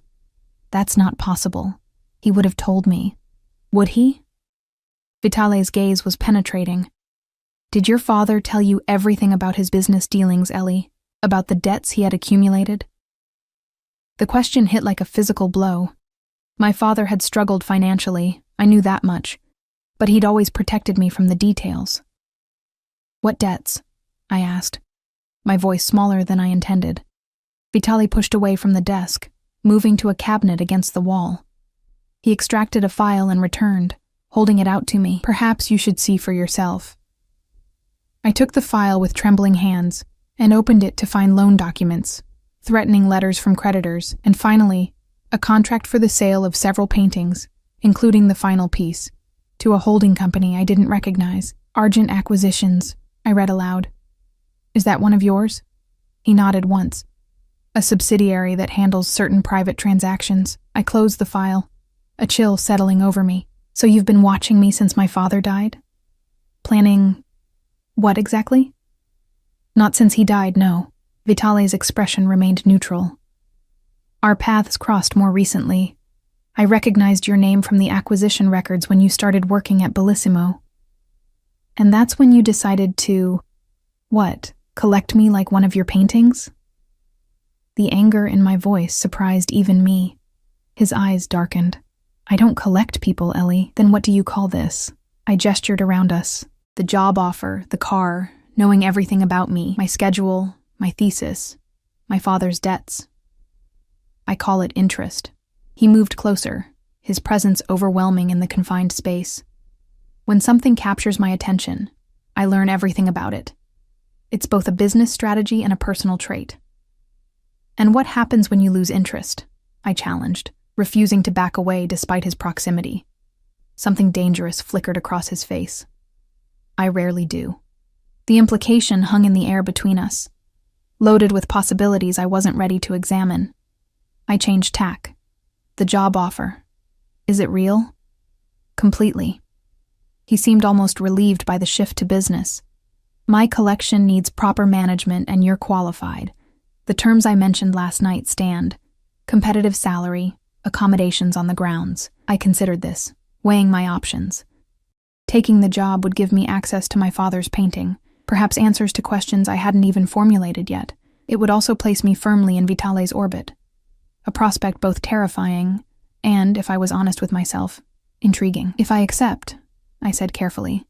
That's not possible. He would have told me. Would he? Vitale's gaze was penetrating. Did your father tell you everything about his business dealings, Ellie? About the debts he had accumulated? The question hit like a physical blow. My father had struggled financially, I knew that much, but he'd always protected me from the details. What debts? I asked, my voice smaller than I intended. Vitale pushed away from the desk, moving to a cabinet against the wall. He extracted a file and returned, holding it out to me. Perhaps you should see for yourself. I took the file with trembling hands and opened it to find loan documents, threatening letters from creditors, and finally, a contract for the sale of several paintings, including the final piece, to a holding company I didn't recognize. Argent Acquisitions, I read aloud. Is that one of yours? He nodded once. A subsidiary that handles certain private transactions. I closed the file, a chill settling over me. So you've been watching me since my father died? Planning what exactly? Not since he died, no. Vitale's expression remained neutral. Our paths crossed more recently. I recognized your name from the acquisition records when you started working at Bellissimo. And that's when you decided to... What? Collect me like one of your paintings? The anger in my voice surprised even me. His eyes darkened. I don't collect people, Ellie. Then what do you call this? I gestured around us. The job offer, the car, knowing everything about me, my schedule, my thesis, my father's debts. I call it interest. He moved closer, his presence overwhelming in the confined space. When something captures my attention, I learn everything about it. It's both a business strategy and a personal trait. And what happens when you lose interest? I challenged, refusing to back away despite his proximity. Something dangerous flickered across his face. I rarely do. The implication hung in the air between us, loaded with possibilities I wasn't ready to examine. I changed tack. The job offer. Is it real? Completely. He seemed almost relieved by the shift to business. My collection needs proper management and you're qualified. The terms I mentioned last night stand. Competitive salary, accommodations on the grounds. I considered this, weighing my options. Taking the job would give me access to my father's painting, perhaps answers to questions I hadn't even formulated yet. It would also place me firmly in Vitale's orbit. A prospect both terrifying and, if I was honest with myself, intriguing. If I accept, I said carefully,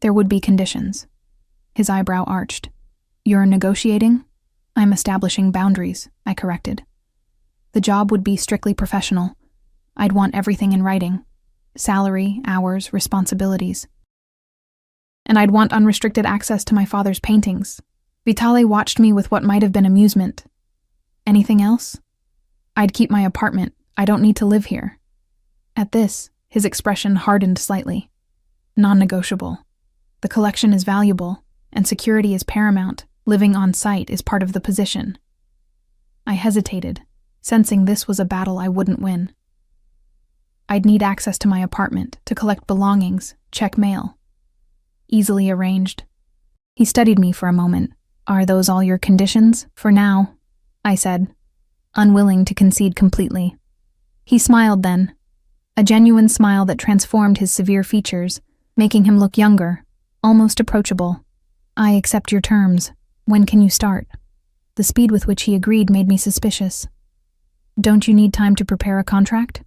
there would be conditions. His eyebrow arched. You're negotiating? I'm establishing boundaries, I corrected. The job would be strictly professional. I'd want everything in writing. Salary, hours, responsibilities. And I'd want unrestricted access to my father's paintings. Vitale watched me with what might have been amusement. Anything else? I'd keep my apartment. I don't need to live here. At this, his expression hardened slightly. Non-negotiable. The collection is valuable, and security is paramount. Living on site is part of the position. I hesitated, sensing this was a battle I wouldn't win. I'd need access to my apartment to collect belongings, check mail. Easily arranged. He studied me for a moment. Are those all your conditions? For now, I said, unwilling to concede completely. He smiled then, a genuine smile that transformed his severe features, making him look younger, almost approachable. I accept your terms. When can you start? The speed with which he agreed made me suspicious. Don't you need time to prepare a contract?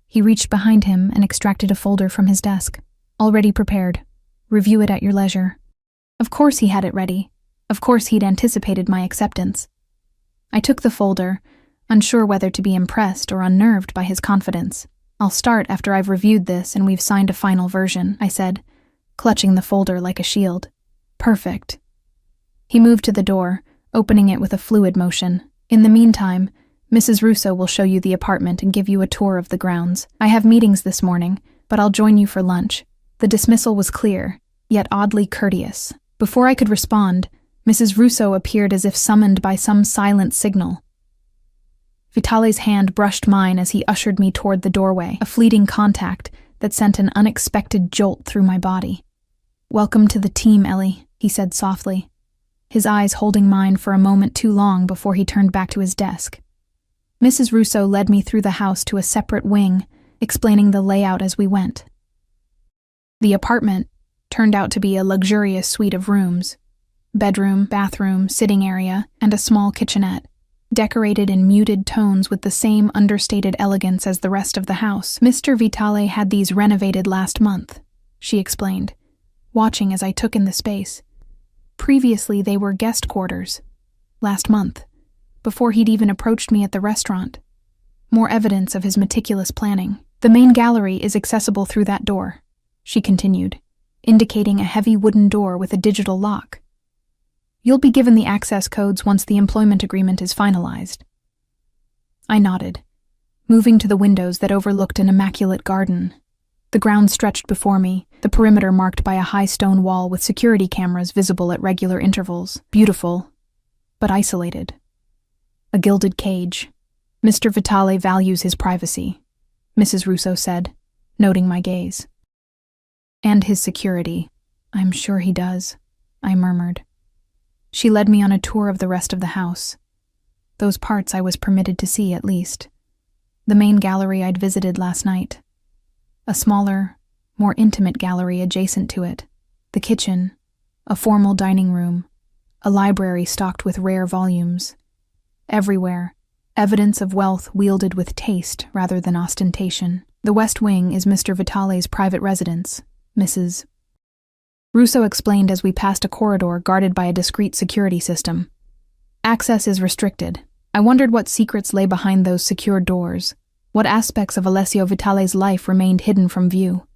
He reached behind him and extracted a folder from his desk. Already prepared. Review it at your leisure. Of course he had it ready. Of course he'd anticipated my acceptance. I took the folder, unsure whether to be impressed or unnerved by his confidence. I'll start after I've reviewed this and we've signed a final version, I said, clutching the folder like a shield. Perfect. He moved to the door, opening it with a fluid motion. In the meantime, Mrs. Russo will show you the apartment and give you a tour of the grounds. I have meetings this morning, but I'll join you for lunch. The dismissal was clear, yet oddly courteous. Before I could respond, Mrs. Russo appeared as if summoned by some silent signal. Vitale's hand brushed mine as he ushered me toward the doorway, a fleeting contact that sent an unexpected jolt through my body. Welcome to the team, Ellie, he said softly, his eyes holding mine for a moment too long before he turned back to his desk. Mrs. Russo led me through the house to a separate wing, explaining the layout as we went. The apartment turned out to be a luxurious suite of rooms. Bedroom, bathroom, sitting area, and a small kitchenette, decorated in muted tones with the same understated elegance as the rest of the house. Mr. Vitale had these renovated last month, she explained, watching as I took in the space. Previously, they were guest quarters. Last month, before he'd even approached me at the restaurant. More evidence of his meticulous planning. The main gallery is accessible through that door, she continued, indicating a heavy wooden door with a digital lock. You'll be given the access codes once the employment agreement is finalized. I nodded, moving to the windows that overlooked an immaculate garden. The ground stretched before me, the perimeter marked by a high stone wall with security cameras visible at regular intervals. Beautiful, but isolated. A gilded cage. Mr. Vitale values his privacy, Mrs. Russo said, noting my gaze. And his security. I'm sure he does, I murmured. She led me on a tour of the rest of the house. Those parts I was permitted to see, at least. The main gallery I'd visited last night. A smaller, more intimate gallery adjacent to it. The kitchen, a formal dining room, a library stocked with rare volumes. Everywhere, evidence of wealth wielded with taste rather than ostentation. The West Wing is Mr. Vitale's private residence, Mrs. Russo explained as we passed a corridor guarded by a discreet security system. Access is restricted. I wondered what secrets lay behind those secured doors, what aspects of Alessio Vitale's life remained hidden from view.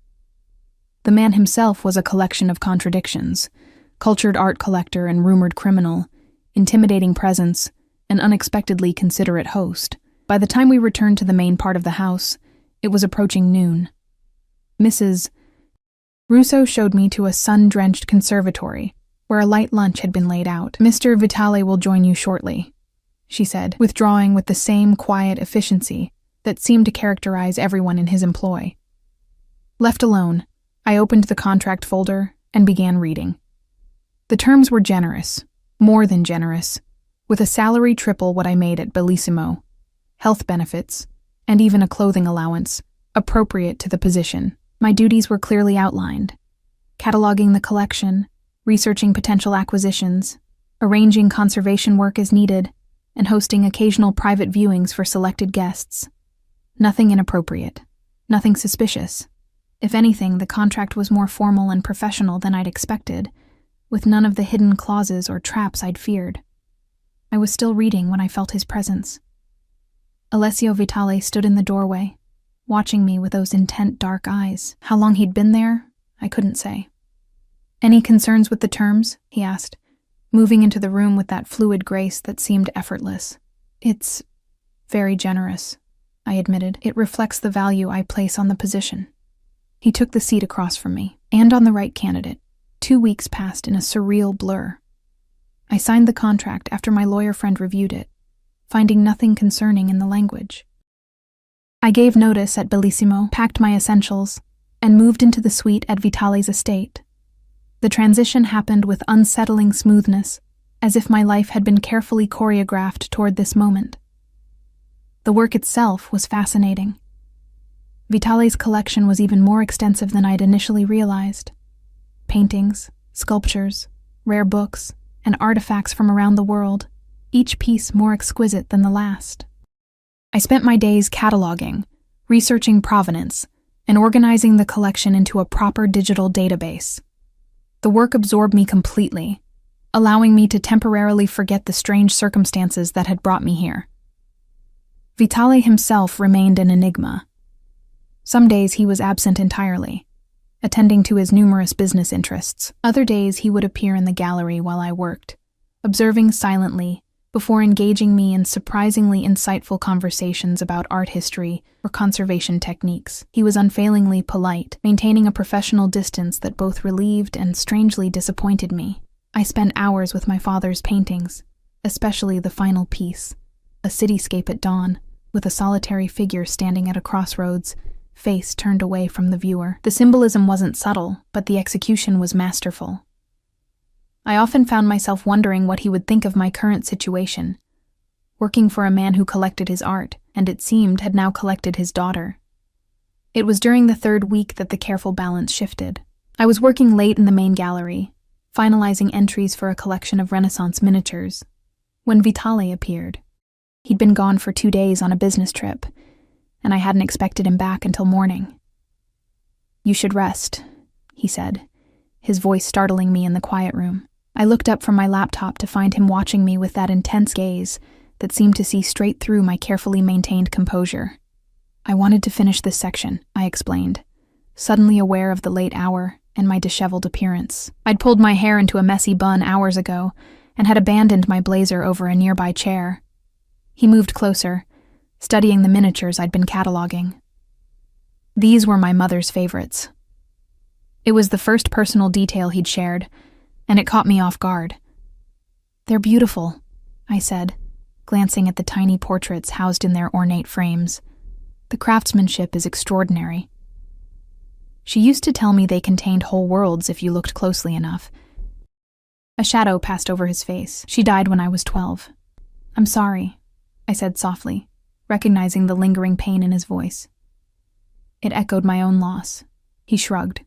The man himself was a collection of contradictions: cultured art collector and rumored criminal, intimidating presence, an unexpectedly considerate host. By the time we returned to the main part of the house, it was approaching noon. Mrs. Russo showed me to a sun-drenched conservatory, where a light lunch had been laid out. "Mr. Vitale will join you shortly," she said, withdrawing with the same quiet efficiency that seemed to characterize everyone in his employ. Left alone, I opened the contract folder and began reading. The terms were generous, more than generous, with a salary triple what I made at Bellissimo, health benefits, and even a clothing allowance, appropriate to the position. My duties were clearly outlined: cataloging the collection, researching potential acquisitions, arranging conservation work as needed, and hosting occasional private viewings for selected guests. Nothing inappropriate, nothing suspicious. If anything, the contract was more formal and professional than I'd expected, with none of the hidden clauses or traps I'd feared. I was still reading when I felt his presence. Alessio Vitale stood in the doorway, watching me with those intent dark eyes. How long he'd been there, I couldn't say. "Any concerns with the terms?" he asked, moving into the room with that fluid grace that seemed effortless. "It's very generous," I admitted. "It reflects the value I place on the position." He took the seat across from me, and on the right candidate. 2 weeks passed in a surreal blur. I signed the contract after my lawyer friend reviewed it, finding nothing concerning in the language. I gave notice at Bellissimo, packed my essentials, and moved into the suite at Vitale's estate. The transition happened with unsettling smoothness, as if my life had been carefully choreographed toward this moment. The work itself was fascinating. Vitale's collection was even more extensive than I'd initially realized. Paintings, sculptures, rare books, and artifacts from around the world, each piece more exquisite than the last. I spent my days cataloging, researching provenance, and organizing the collection into a proper digital database. The work absorbed me completely, allowing me to temporarily forget the strange circumstances that had brought me here. Vitale himself remained an enigma. Some days he was absent entirely, attending to his numerous business interests. Other days he would appear in the gallery while I worked, observing silently before engaging me in surprisingly insightful conversations about art history or conservation techniques. He was unfailingly polite, maintaining a professional distance that both relieved and strangely disappointed me. I spent hours with my father's paintings, especially the final piece, a cityscape at dawn, with a solitary figure standing at a crossroads, face turned away from the viewer. The symbolism wasn't subtle, but the execution was masterful. I often found myself wondering what he would think of my current situation, working for a man who collected his art, and it seemed had now collected his daughter. It was during the 3rd week that the careful balance shifted. I was working late in the main gallery, finalizing entries for a collection of Renaissance miniatures, when Vitale appeared. He'd been gone for 2 days on a business trip, and I hadn't expected him back until morning. "You should rest," he said, his voice startling me in the quiet room. I looked up from my laptop to find him watching me with that intense gaze that seemed to see straight through my carefully maintained composure. "I wanted to finish this section," I explained, suddenly aware of the late hour and my disheveled appearance. I'd pulled my hair into a messy bun hours ago and had abandoned my blazer over a nearby chair. He moved closer, studying the miniatures I'd been cataloging. These were my mother's favorites. It was the first personal detail he'd shared, and it caught me off guard. "They're beautiful," I said, glancing at the tiny portraits housed in their ornate frames. "The craftsmanship is extraordinary." She used to tell me they contained whole worlds if you looked closely enough. A shadow passed over his face. "She died when I was 12. "I'm sorry," I said softly, recognizing the lingering pain in his voice. It echoed my own loss. He shrugged.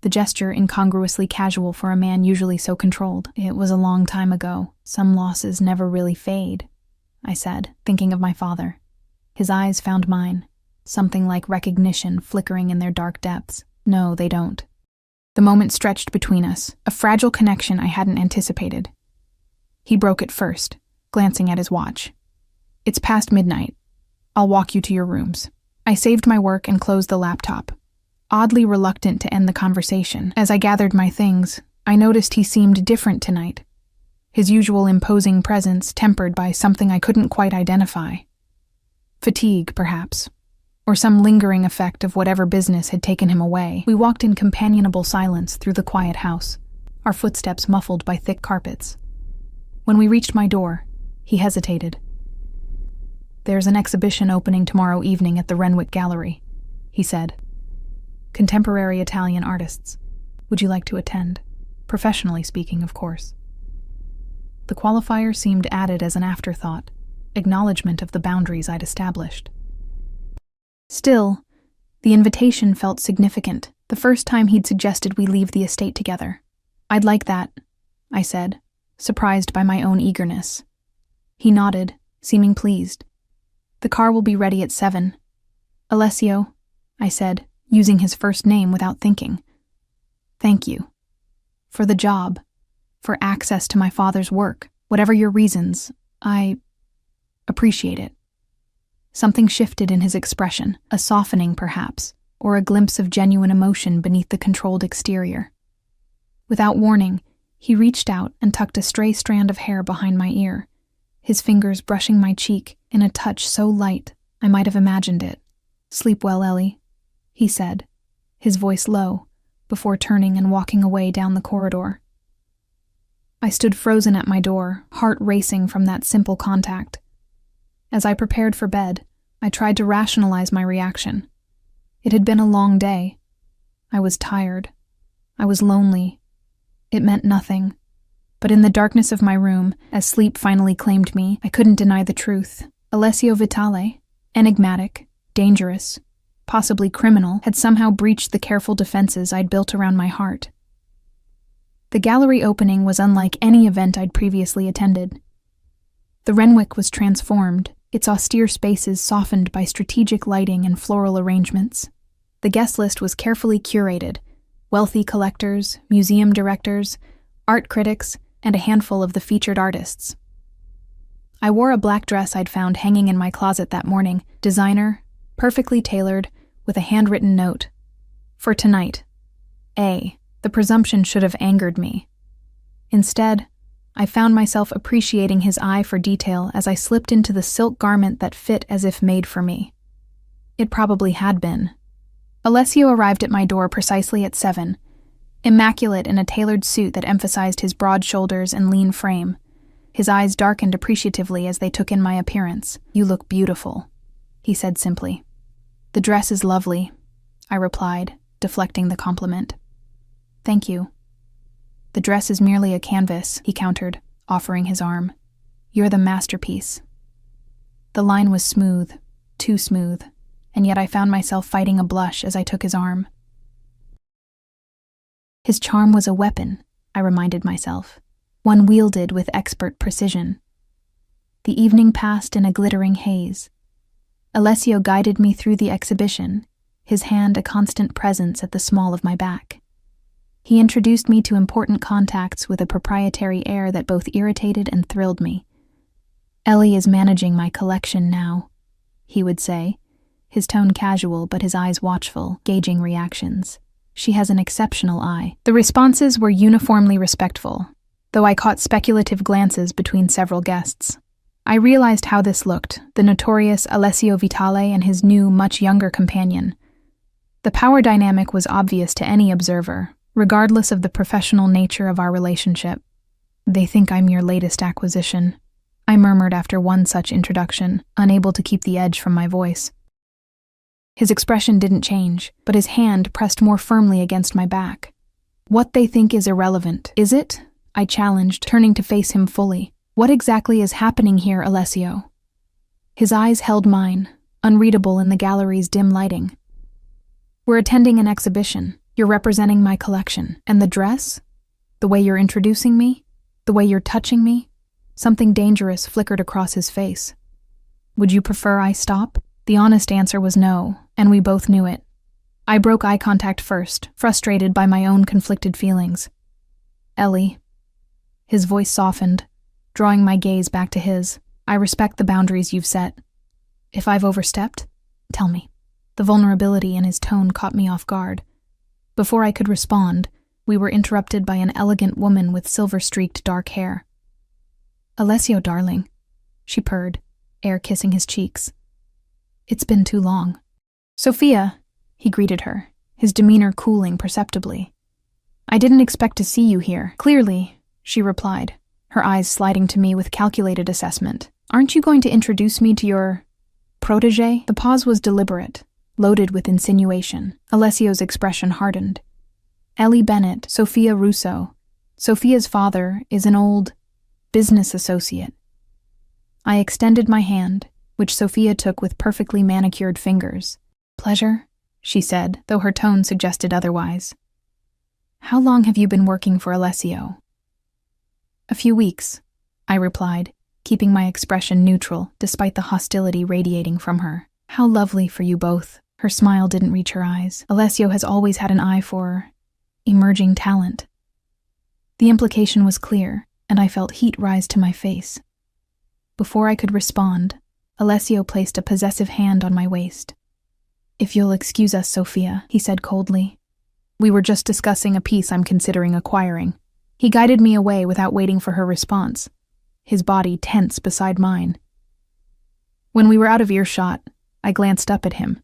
the gesture incongruously casual for a man usually so controlled. It was a long time ago. Some losses never really fade, I said, thinking of my father. His eyes found mine, something like recognition flickering in their dark depths. No, they don't. The moment stretched between us, a fragile connection I hadn't anticipated. He broke it first, glancing at his watch. It's past midnight. I'll walk you to your rooms. I saved my work and closed the laptop, oddly reluctant to end the conversation. As I gathered my things, I noticed he seemed different tonight. His usual imposing presence tempered by something I couldn't quite identify. Fatigue, perhaps, or some lingering effect of whatever business had taken him away. We walked in companionable silence through the quiet house, our footsteps muffled by thick carpets. When we reached my door, he hesitated. There's an exhibition opening tomorrow evening at the Renwick Gallery, he said. Contemporary Italian artists. Would you like to attend? Professionally speaking, of course. The qualifier seemed added as an afterthought, acknowledgement of the boundaries I'd established. Still, the invitation felt significant, the first time he'd suggested we leave the estate together. I'd like that, I said, surprised by my own eagerness. He nodded, seeming pleased. The car will be ready at 7. Alessio, I said, using his first name without thinking. Thank you. For the job. For access to my father's work. Whatever your reasons, I appreciate it. Something shifted in his expression, a softening perhaps, or a glimpse of genuine emotion beneath the controlled exterior. Without warning, he reached out and tucked a stray strand of hair behind my ear, his fingers brushing my cheek in a touch so light I might have imagined it. Sleep well, Ellie, he said, his voice low, before turning and walking away down the corridor. I stood frozen at my door, heart racing from that simple contact. As I prepared for bed, I tried to rationalize my reaction. It had been a long day. I was tired. I was lonely. It meant nothing. But in the darkness of my room, as sleep finally claimed me, I couldn't deny the truth. Alessio Vitale, enigmatic, dangerous, possibly criminal, had somehow breached the careful defenses I'd built around my heart. The gallery opening was unlike any event I'd previously attended. The Renwick was transformed, its austere spaces softened by strategic lighting and floral arrangements. The guest list was carefully curated: wealthy collectors, museum directors, art critics, and a handful of the featured artists. I wore a black dress I'd found hanging in my closet that morning, designer, perfectly tailored, with a handwritten note. For tonight. The presumption should have angered me. Instead, I found myself appreciating his eye for detail as I slipped into the silk garment that fit as if made for me. It probably had been. Alessio arrived at my door precisely at 7, immaculate in a tailored suit that emphasized his broad shoulders and lean frame. His eyes darkened appreciatively as they took in my appearance. You look beautiful, he said simply. The dress is lovely, I replied, deflecting the compliment. Thank you. The dress is merely a canvas, he countered, offering his arm. You're the masterpiece. The line was smooth, too smooth, and yet I found myself fighting a blush as I took his arm. His charm was a weapon, I reminded myself, one wielded with expert precision. The evening passed in a glittering haze. Alessio guided me through the exhibition, his hand a constant presence at the small of my back. He introduced me to important contacts with a proprietary air that both irritated and thrilled me. Ellie is managing my collection now, he would say, his tone casual but his eyes watchful, gauging reactions. She has an exceptional eye. The responses were uniformly respectful, though I caught speculative glances between several guests. I realized how this looked, the notorious Alessio Vitale and his new, much younger companion. The power dynamic was obvious to any observer, regardless of the professional nature of our relationship. They think I'm your latest acquisition, I murmured after one such introduction, unable to keep the edge from my voice. His expression didn't change, but his hand pressed more firmly against my back. What they think is irrelevant, is it? I challenged, turning to face him fully. What exactly is happening here, Alessio? His eyes held mine, unreadable in the gallery's dim lighting. We're attending an exhibition, You're representing my collection. And the dress? The way you're introducing me? The way you're touching me? Something dangerous flickered across his face. Would you prefer I stop? The honest answer was no, and we both knew it. I broke eye contact first, frustrated by my own conflicted feelings. Ellie. His voice softened, drawing my gaze back to his. I respect the boundaries you've set. If I've overstepped, tell me. The vulnerability in his tone caught me off guard. Before I could respond, we were interrupted by an elegant woman with silver-streaked dark hair. Alessio, darling, she purred, air kissing his cheeks. It's been too long. Sophia, he greeted her, his demeanor cooling perceptibly. I didn't expect to see you here. Clearly, she replied, her eyes sliding to me with calculated assessment. Aren't you going to introduce me to your protégé? The pause was deliberate, loaded with insinuation. Alessio's expression hardened. Ellie Bennett, Sophia Russo. Sophia's father is an old business associate. I extended my hand, which Sophia took with perfectly manicured fingers. Pleasure, she said, though her tone suggested otherwise. How long have you been working for Alessio? A few weeks, I replied, keeping my expression neutral despite the hostility radiating from her. How lovely for you both. Her smile didn't reach her eyes. Alessio has always had an eye for emerging talent. The implication was clear, and I felt heat rise to my face. Before I could respond, Alessio placed a possessive hand on my waist. If you'll excuse us, Sophia, he said coldly. We were just discussing a piece I'm considering acquiring. He guided me away without waiting for her response, his body tense beside mine. When we were out of earshot, I glanced up at him.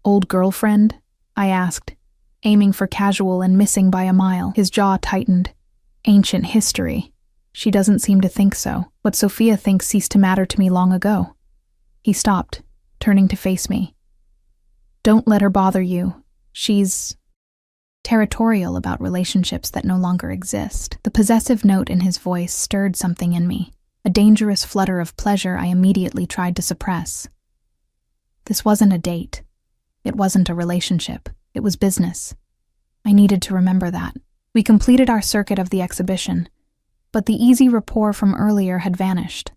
Old girlfriend? I asked, aiming for casual and missing by a mile. His jaw tightened. Ancient history. She doesn't seem to think so. What Sophia thinks ceased to matter to me long ago. He stopped, turning to face me. Don't let her bother you. She's territorial about relationships that no longer exist. The possessive note in his voice stirred something in me, a dangerous flutter of pleasure I immediately tried to suppress. This wasn't a date. It wasn't a relationship. It was business. I needed to remember that. We completed our circuit of the exhibition, but the easy rapport from earlier had vanished.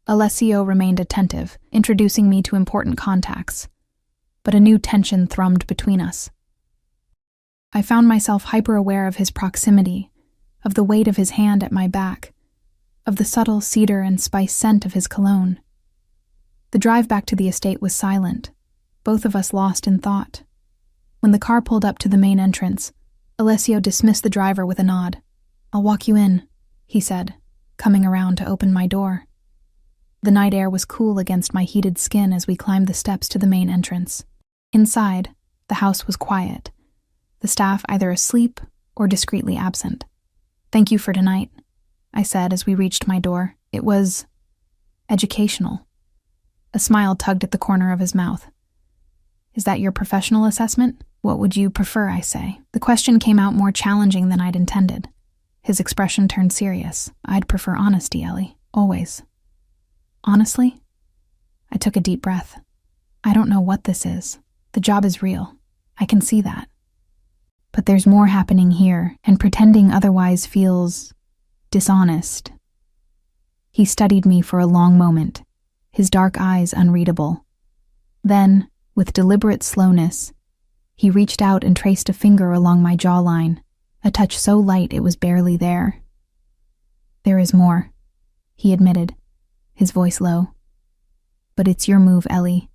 Alessio remained attentive, introducing me to important contacts, but a new tension thrummed between us. I found myself hyper-aware of his proximity, of the weight of his hand at my back, of the subtle cedar and spice scent of his cologne. The drive back to the estate was silent, both of us lost in thought. When the car pulled up to the main entrance, Alessio dismissed the driver with a nod. I'll walk you in, he said, coming around to open my door. The night air was cool against my heated skin as we climbed the steps to the main entrance. Inside, the house was quiet, the staff either asleep or discreetly absent. Thank you for tonight, I said as we reached my door. It was educational. A smile tugged at the corner of his mouth. Is that your professional assessment? What would you prefer I say? The question came out more challenging than I'd intended. His expression turned serious. I'd prefer honesty, Ellie. Always. Honestly? I took a deep breath. I don't know what this is. The job is real. I can see that. But there's more happening here, and pretending otherwise feels dishonest. He studied me for a long moment, his dark eyes unreadable. Then, with deliberate slowness, he reached out and traced a finger along my jawline, a touch so light it was barely there. There is more, he admitted, his voice low. But it's your move, Ellie.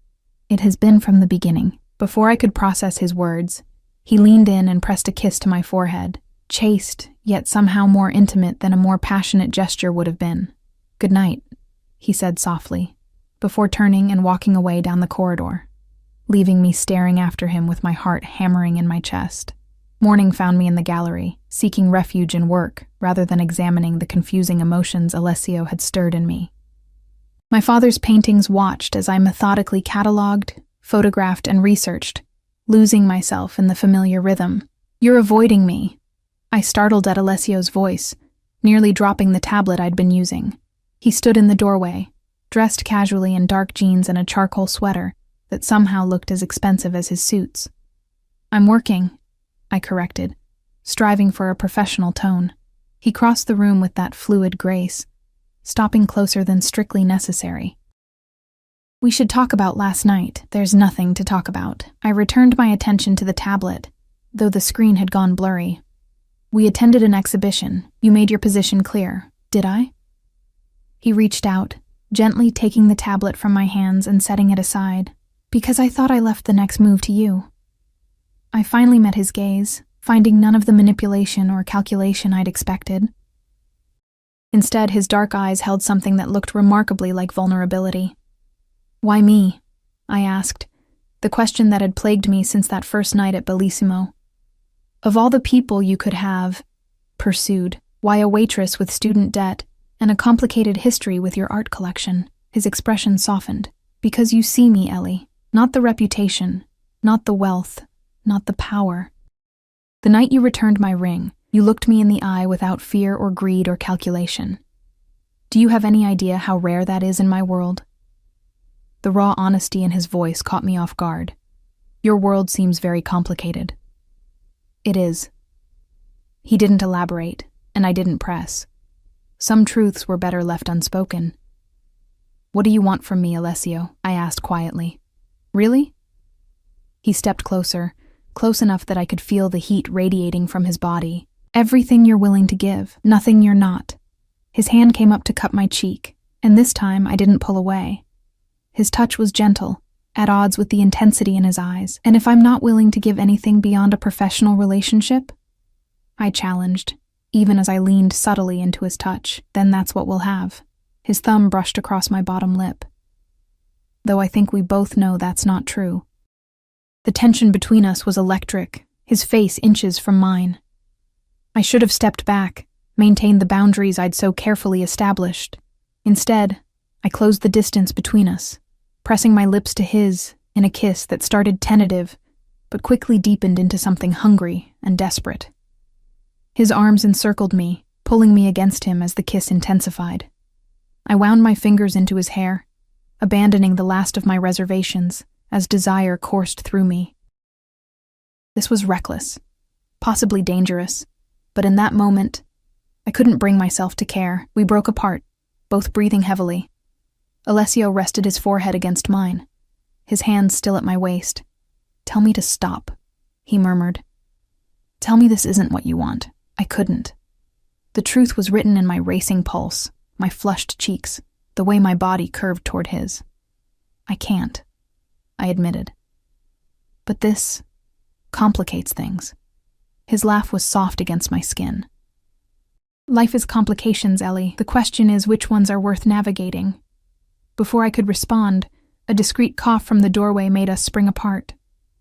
It has been from the beginning. Before I could process his words, he leaned in and pressed a kiss to my forehead, chaste, yet somehow more intimate than a more passionate gesture would have been. Good night, he said softly, before turning and walking away down the corridor, leaving me staring after him with my heart hammering in my chest. Morning found me in the gallery, seeking refuge in work rather than examining the confusing emotions Alessio had stirred in me. My father's paintings watched as I methodically catalogued, photographed, and researched, losing myself in the familiar rhythm. You're avoiding me. I startled at Alessio's voice, nearly dropping the tablet I'd been using. He stood in the doorway, dressed casually in dark jeans and a charcoal sweater that somehow looked as expensive as his suits. I'm working, I corrected, striving for a professional tone. He crossed the room with that fluid grace, stopping closer than strictly necessary. We should talk about last night. There's nothing to talk about. I returned my attention to the tablet, though the screen had gone blurry. We attended an exhibition. You made your position clear, did I? He reached out, gently taking the tablet from my hands and setting it aside, because I thought I left the next move to you. I finally met his gaze, finding none of the manipulation or calculation I'd expected. Instead, his dark eyes held something that looked remarkably like vulnerability. Why me? I asked, the question that had plagued me since that first night at Bellissimo. Of all the people you could have pursued, why a waitress with student debt and a complicated history with your art collection? His expression softened. Because you see me, Ellie. Not the reputation, not the wealth, not the power. The night you returned my ring, you looked me in the eye without fear or greed or calculation. Do you have any idea how rare that is in my world? The raw honesty in his voice caught me off guard. Your world seems very complicated. It is. He didn't elaborate, and I didn't press. Some truths were better left unspoken. What do you want from me, Alessio? I asked quietly. Really? He stepped closer, close enough that I could feel the heat radiating from his body. Everything you're willing to give, nothing you're not. His hand came up to cup my cheek, and this time I didn't pull away. His touch was gentle, at odds with the intensity in his eyes. And if I'm not willing to give anything beyond a professional relationship? I challenged, even as I leaned subtly into his touch. Then that's what we'll have. His thumb brushed across my bottom lip. Though I think we both know that's not true. The tension between us was electric, his face inches from mine. I should have stepped back, maintained the boundaries I'd so carefully established. Instead, I closed the distance between us, pressing my lips to his in a kiss that started tentative, but quickly deepened into something hungry and desperate. His arms encircled me, pulling me against him as the kiss intensified. I wound my fingers into his hair, abandoning the last of my reservations as desire coursed through me. This was reckless, possibly dangerous, but in that moment, I couldn't bring myself to care. We broke apart, both breathing heavily. Alessio rested his forehead against mine, his hands still at my waist. Tell me to stop, he murmured. Tell me this isn't what you want. I couldn't. The truth was written in my racing pulse, my flushed cheeks, the way my body curved toward his. I can't, I admitted. But this complicates things. His laugh was soft against my skin. Life is complications, Ellie. The question is which ones are worth navigating. Before I could respond, a discreet cough from the doorway made us spring apart.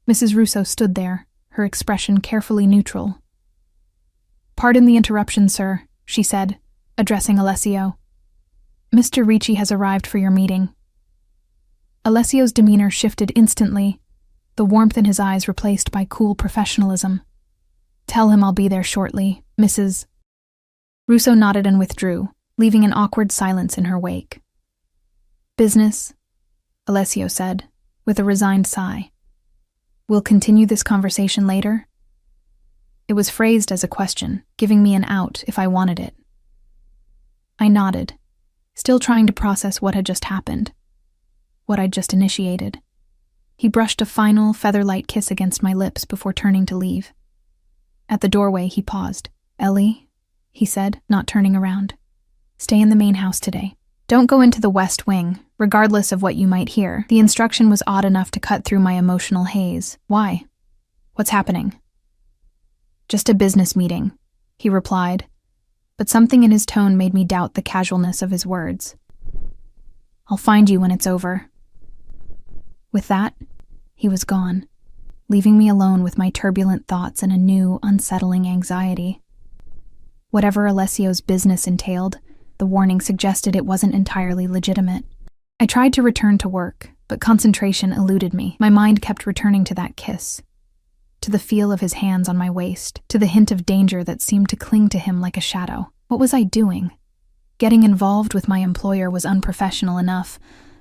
Mrs. Russo stood there, her expression carefully neutral. Pardon the interruption, sir, she said, addressing Alessio. Mr. Ricci has arrived for your meeting. Alessio's demeanor shifted instantly, the warmth in his eyes replaced by cool professionalism. Tell him I'll be there shortly, Mrs. Russo nodded and withdrew, leaving an awkward silence in her wake. Business, Alessio said, with a resigned sigh. We'll continue this conversation later? It was phrased as a question, giving me an out if I wanted it. I nodded, still trying to process what had just happened, what I'd just initiated. He brushed a final, feather-light kiss against my lips before turning to leave. At the doorway, he paused. Ellie, he said, not turning around. Stay in the main house today. Don't go into the West Wing, regardless of what you might hear. The instruction was odd enough to cut through my emotional haze. Why? What's happening? Just a business meeting, he replied, but something in his tone made me doubt the casualness of his words. I'll find you when it's over. With that, he was gone, leaving me alone with my turbulent thoughts and a new, unsettling anxiety. Whatever Alessio's business entailed, the warning suggested it wasn't entirely legitimate. I tried to return to work, but concentration eluded me. My mind kept returning to that kiss, to the feel of his hands on my waist, to the hint of danger that seemed to cling to him like a shadow. What was I doing? Getting involved with my employer was unprofessional enough,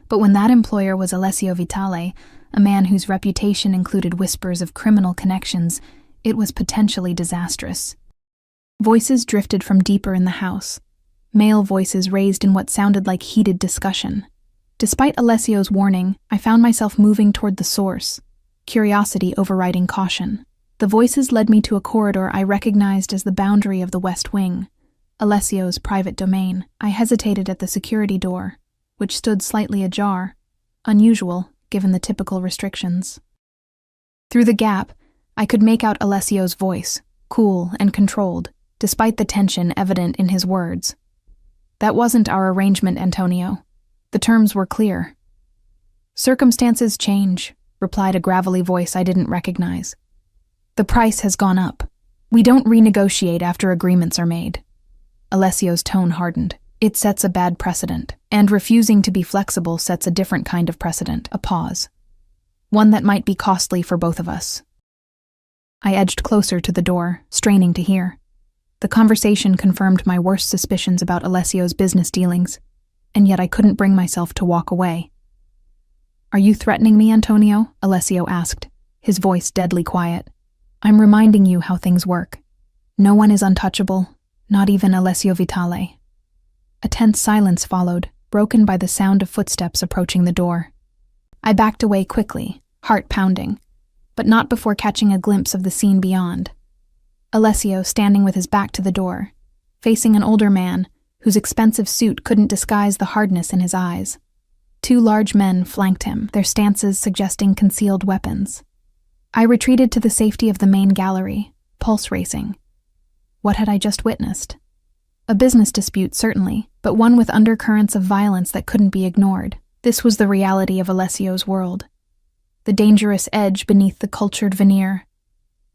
but when that employer was Alessio Vitale, a man whose reputation included whispers of criminal connections, It was potentially disastrous. Voices drifted from deeper in the house, male voices raised in what sounded like heated discussion. Despite Alessio's warning, I found myself moving toward the source, curiosity overriding caution. The voices led me to a corridor I recognized as the boundary of the West Wing, Alessio's private domain. I hesitated at the security door, which stood slightly ajar, unusual given the typical restrictions. Through the gap, I could make out Alessio's voice, cool and controlled, despite the tension evident in his words. That wasn't our arrangement, Antonio. The terms were clear. Circumstances change, replied a gravelly voice I didn't recognize. The price has gone up. We don't renegotiate after agreements are made. Alessio's tone hardened. It sets a bad precedent, and refusing to be flexible sets a different kind of precedent, a pause. One that might be costly for both of us. I edged closer to the door, straining to hear. The conversation confirmed my worst suspicions about Alessio's business dealings, and yet I couldn't bring myself to walk away. Are you threatening me, Antonio? Alessio asked, his voice deadly quiet. I'm reminding you how things work. No one is untouchable, not even Alessio Vitale. A tense silence followed, broken by the sound of footsteps approaching the door. I backed away quickly, heart pounding, but not before catching a glimpse of the scene beyond. Alessio standing with his back to the door, facing an older man whose expensive suit couldn't disguise the hardness in his eyes. Two large men flanked him, their stances suggesting concealed weapons. I retreated to the safety of the main gallery, pulse racing. What had I just witnessed? A business dispute, certainly, but one with undercurrents of violence that couldn't be ignored. This was the reality of Alessio's world. The dangerous edge beneath the cultured veneer.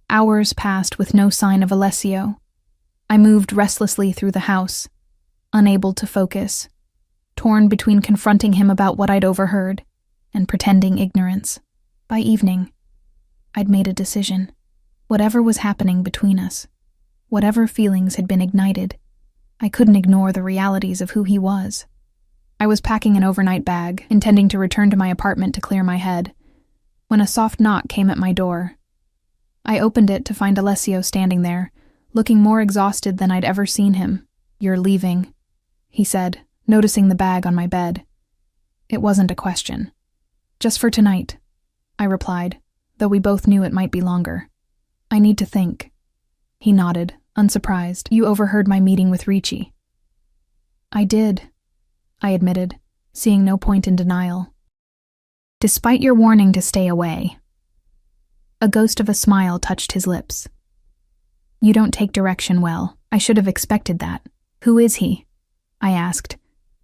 Hours passed with no sign of Alessio. I moved restlessly through the house, unable to focus, torn between confronting him about what I'd overheard and pretending ignorance. By evening, I'd made a decision. Whatever was happening between us, whatever feelings had been ignited, I couldn't ignore the realities of who he was. I was packing an overnight bag, intending to return to my apartment to clear my head, when a soft knock came at my door. I opened it to find Alessio standing there, looking more exhausted than I'd ever seen him. You're leaving, he said, noticing the bag on my bed. It wasn't a question. Just for tonight, I replied, though we both knew it might be longer. I need to think. He nodded, unsurprised. You overheard my meeting with Ricci. I did, I admitted, seeing no point in denial. Despite your warning to stay away. A ghost of a smile touched his lips. You don't take direction well. I should have expected that. Who is he? I asked,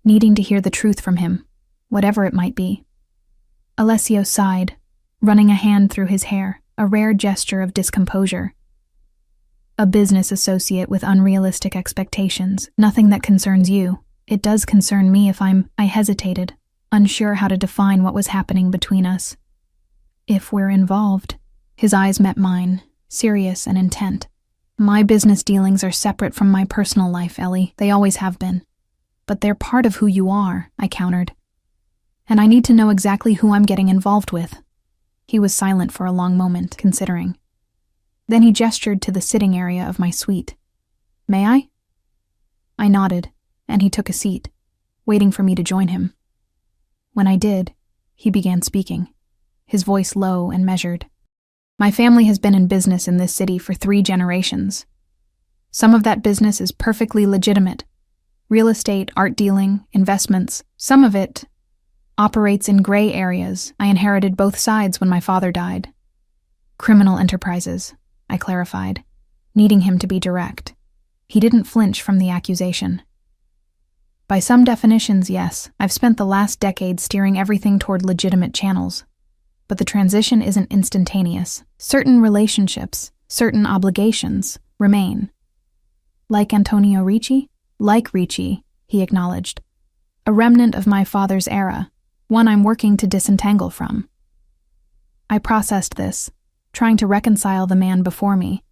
needing to hear the truth from him, whatever it might be. Alessio sighed, running a hand through his hair, a rare gesture of discomposure. A business associate with unrealistic expectations, nothing that concerns you. It does concern me if I hesitated, unsure how to define what was happening between us. If we're involved. His eyes met mine, serious and intent. My business dealings are separate from my personal life, Ellie. They always have been. But they're part of who you are, I countered. And I need to know exactly who I'm getting involved with. He was silent for a long moment, considering. Then he gestured to the sitting area of my suite. May I? I nodded, and he took a seat, waiting for me to join him. When I did, he began speaking, his voice low and measured. My family has been in business in this city for 3 generations. Some of that business is perfectly legitimate. Real estate, art dealing, investments, some of it operates in gray areas. I inherited both sides when my father died. Criminal enterprises, I clarified, needing him to be direct. He didn't flinch from the accusation. By some definitions, yes, I've spent the last decade steering everything toward legitimate channels. But the transition isn't instantaneous. Certain relationships, certain obligations, remain. Like Antonio Ricci? Like Ricci, he acknowledged. A remnant of my father's era, one I'm working to disentangle from. I processed this, trying to reconcile the man before me,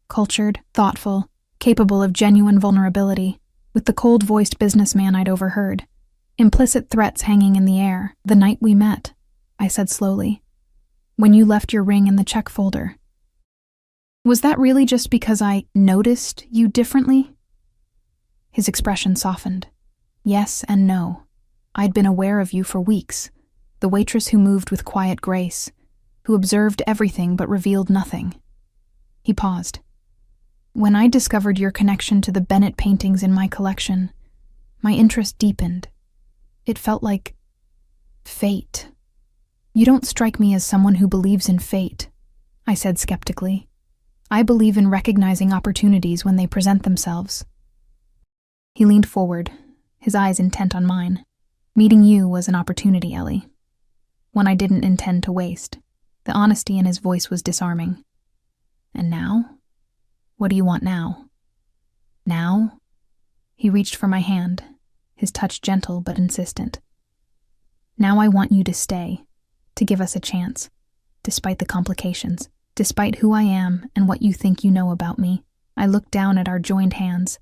cultured, thoughtful, capable of genuine vulnerability, with the cold-voiced businessman I'd overheard. Implicit threats hanging in the air. The night we met, I said slowly. When you left your ring in the check folder. Was that really just because I noticed you differently? His expression softened. Yes and no. I'd been aware of you for weeks, the waitress who moved with quiet grace, who observed everything but revealed nothing. He paused. When I discovered your connection to the Bennett paintings in my collection, my interest deepened. It felt like fate. You don't strike me as someone who believes in fate, I said skeptically. I believe in recognizing opportunities when they present themselves. He leaned forward, his eyes intent on mine. Meeting you was an opportunity, Ellie. One I didn't intend to waste. The honesty in his voice was disarming. And now? What do you want now? Now? He reached for my hand, his touch gentle but insistent. Now I want you to stay, to give us a chance, despite the complications, despite who I am and what you think you know about me. I looked down at our joined hands,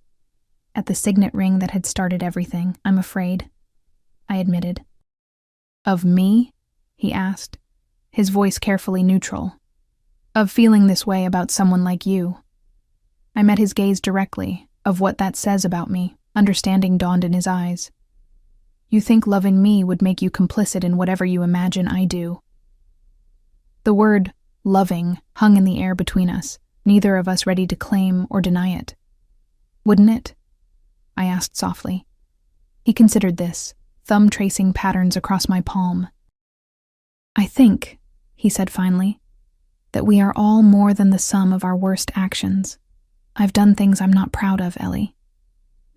at the signet ring that had started everything. I'm afraid, I admitted. Of me? He asked, his voice carefully neutral. Of feeling this way about someone like you. I met his gaze directly, of what that says about me. Understanding dawned in his eyes. You think loving me would make you complicit in whatever you imagine I do. The word loving hung in the air between us, neither of us ready to claim or deny it. Wouldn't it? I asked softly. He considered this, thumb tracing patterns across my palm. I think, he said finally, that we are all more than the sum of our worst actions. I've done things I'm not proud of, Ellie.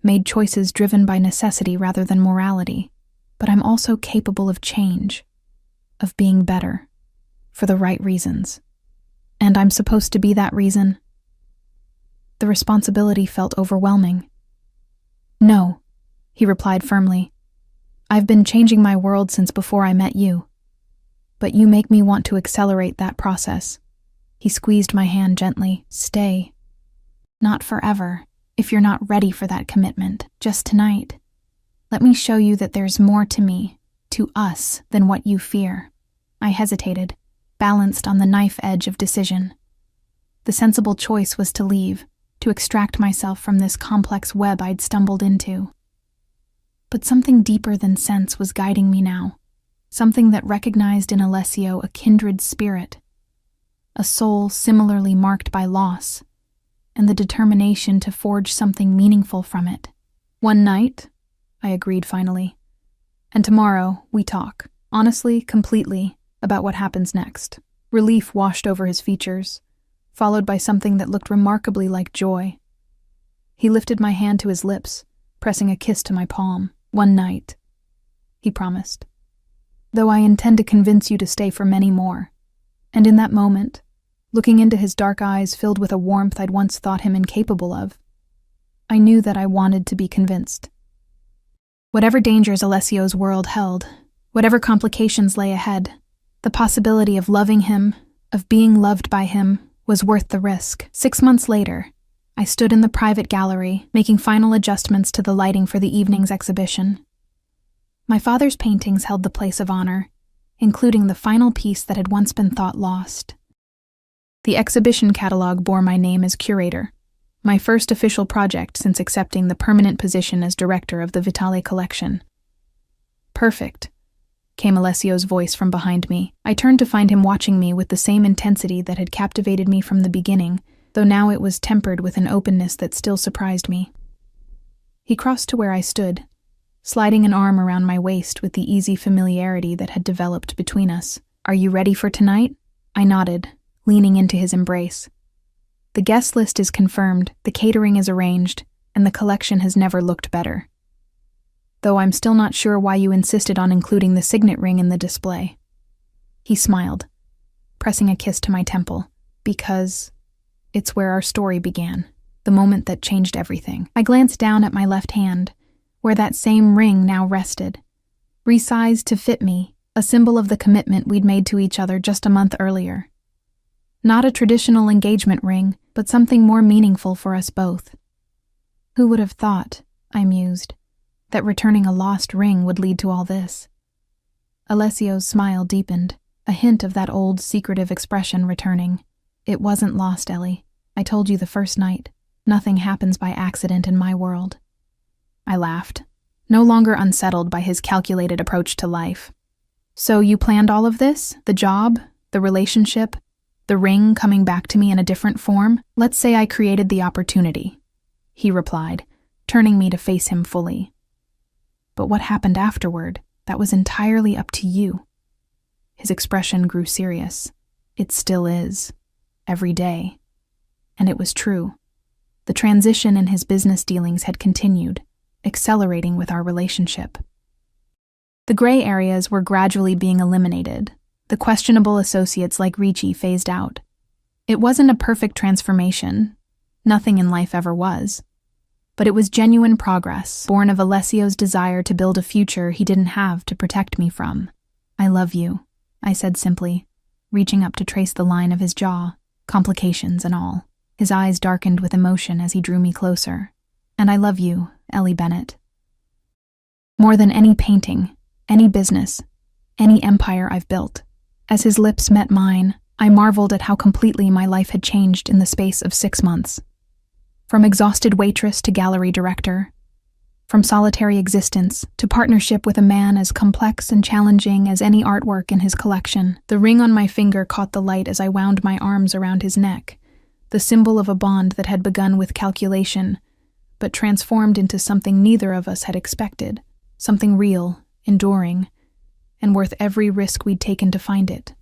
Made choices driven by necessity rather than morality, but I'm also capable of change, of being better, for the right reasons. And I'm supposed to be that reason. The responsibility felt overwhelming. No, he replied firmly. I've been changing my world since before I met you. But you make me want to accelerate that process. He squeezed my hand gently. Stay. Not forever, if you're not ready for that commitment, just tonight. Let me show you that there's more to me, to us, than what you fear. I hesitated, balanced on the knife edge of decision. The sensible choice was to leave, to extract myself from this complex web I'd stumbled into. But something deeper than sense was guiding me now, something that recognized in Alessio a kindred spirit, a soul similarly marked by loss, and the determination to forge something meaningful from it. One night, I agreed finally, and tomorrow we talk, honestly, completely, about what happens next. Relief washed over his features, followed by something that looked remarkably like joy. He lifted my hand to his lips, pressing a kiss to my palm. One night, he promised. Though I intend to convince you to stay for many more. And in that moment, looking into his dark eyes filled with a warmth I'd once thought him incapable of, I knew that I wanted to be convinced. Whatever dangers Alessio's world held, whatever complications lay ahead, the possibility of loving him, of being loved by him, was worth the risk. 6 months later, I stood in the private gallery, making final adjustments to the lighting for the evening's exhibition. My father's paintings held the place of honor, including the final piece that had once been thought lost. The exhibition catalog bore my name as curator, my first official project since accepting the permanent position as director of the Vitale collection. Perfect, came Alessio's voice from behind me. I turned to find him watching me with the same intensity that had captivated me from the beginning, though now it was tempered with an openness that still surprised me. He crossed to where I stood, sliding an arm around my waist with the easy familiarity that had developed between us. Are you ready for tonight? I nodded, leaning into his embrace. The guest list is confirmed, the catering is arranged, and the collection has never looked better. Though I'm still not sure why you insisted on including the signet ring in the display. He smiled, pressing a kiss to my temple. Because it's where our story began, the moment that changed everything. I glanced down at my left hand, where that same ring now rested, resized to fit me, a symbol of the commitment we'd made to each other just a month earlier. Not a traditional engagement ring, but something more meaningful for us both. Who would have thought, I mused, that returning a lost ring would lead to all this? Alessio's smile deepened, a hint of that old secretive expression returning. It wasn't lost, Ellie. I told you the first night. Nothing happens by accident in my world. I laughed, no longer unsettled by his calculated approach to life. So you planned all of this? The job? The relationship? The ring coming back to me in a different form? Let's say I created the opportunity, he replied, turning me to face him fully. But what happened afterward? That was entirely up to you. His expression grew serious. It still is. Every day. And it was true. The transition in his business dealings had continued, accelerating with our relationship. The gray areas were gradually being eliminated. The questionable associates like Ricci phased out. It wasn't a perfect transformation. Nothing in life ever was. But it was genuine progress, born of Alessio's desire to build a future he didn't have to protect me from. I love you, I said simply, reaching up to trace the line of his jaw, complications and all. His eyes darkened with emotion as he drew me closer. And I love you, Ellie Bennett. More than any painting, any business, any empire I've built. As his lips met mine, I marveled at how completely my life had changed in the space of 6 months. From exhausted waitress to gallery director, from solitary existence to partnership with a man as complex and challenging as any artwork in his collection. The ring on my finger caught the light as I wound my arms around his neck, the symbol of a bond that had begun with calculation, but transformed into something neither of us had expected, something real, enduring, and worth every risk we'd taken to find it.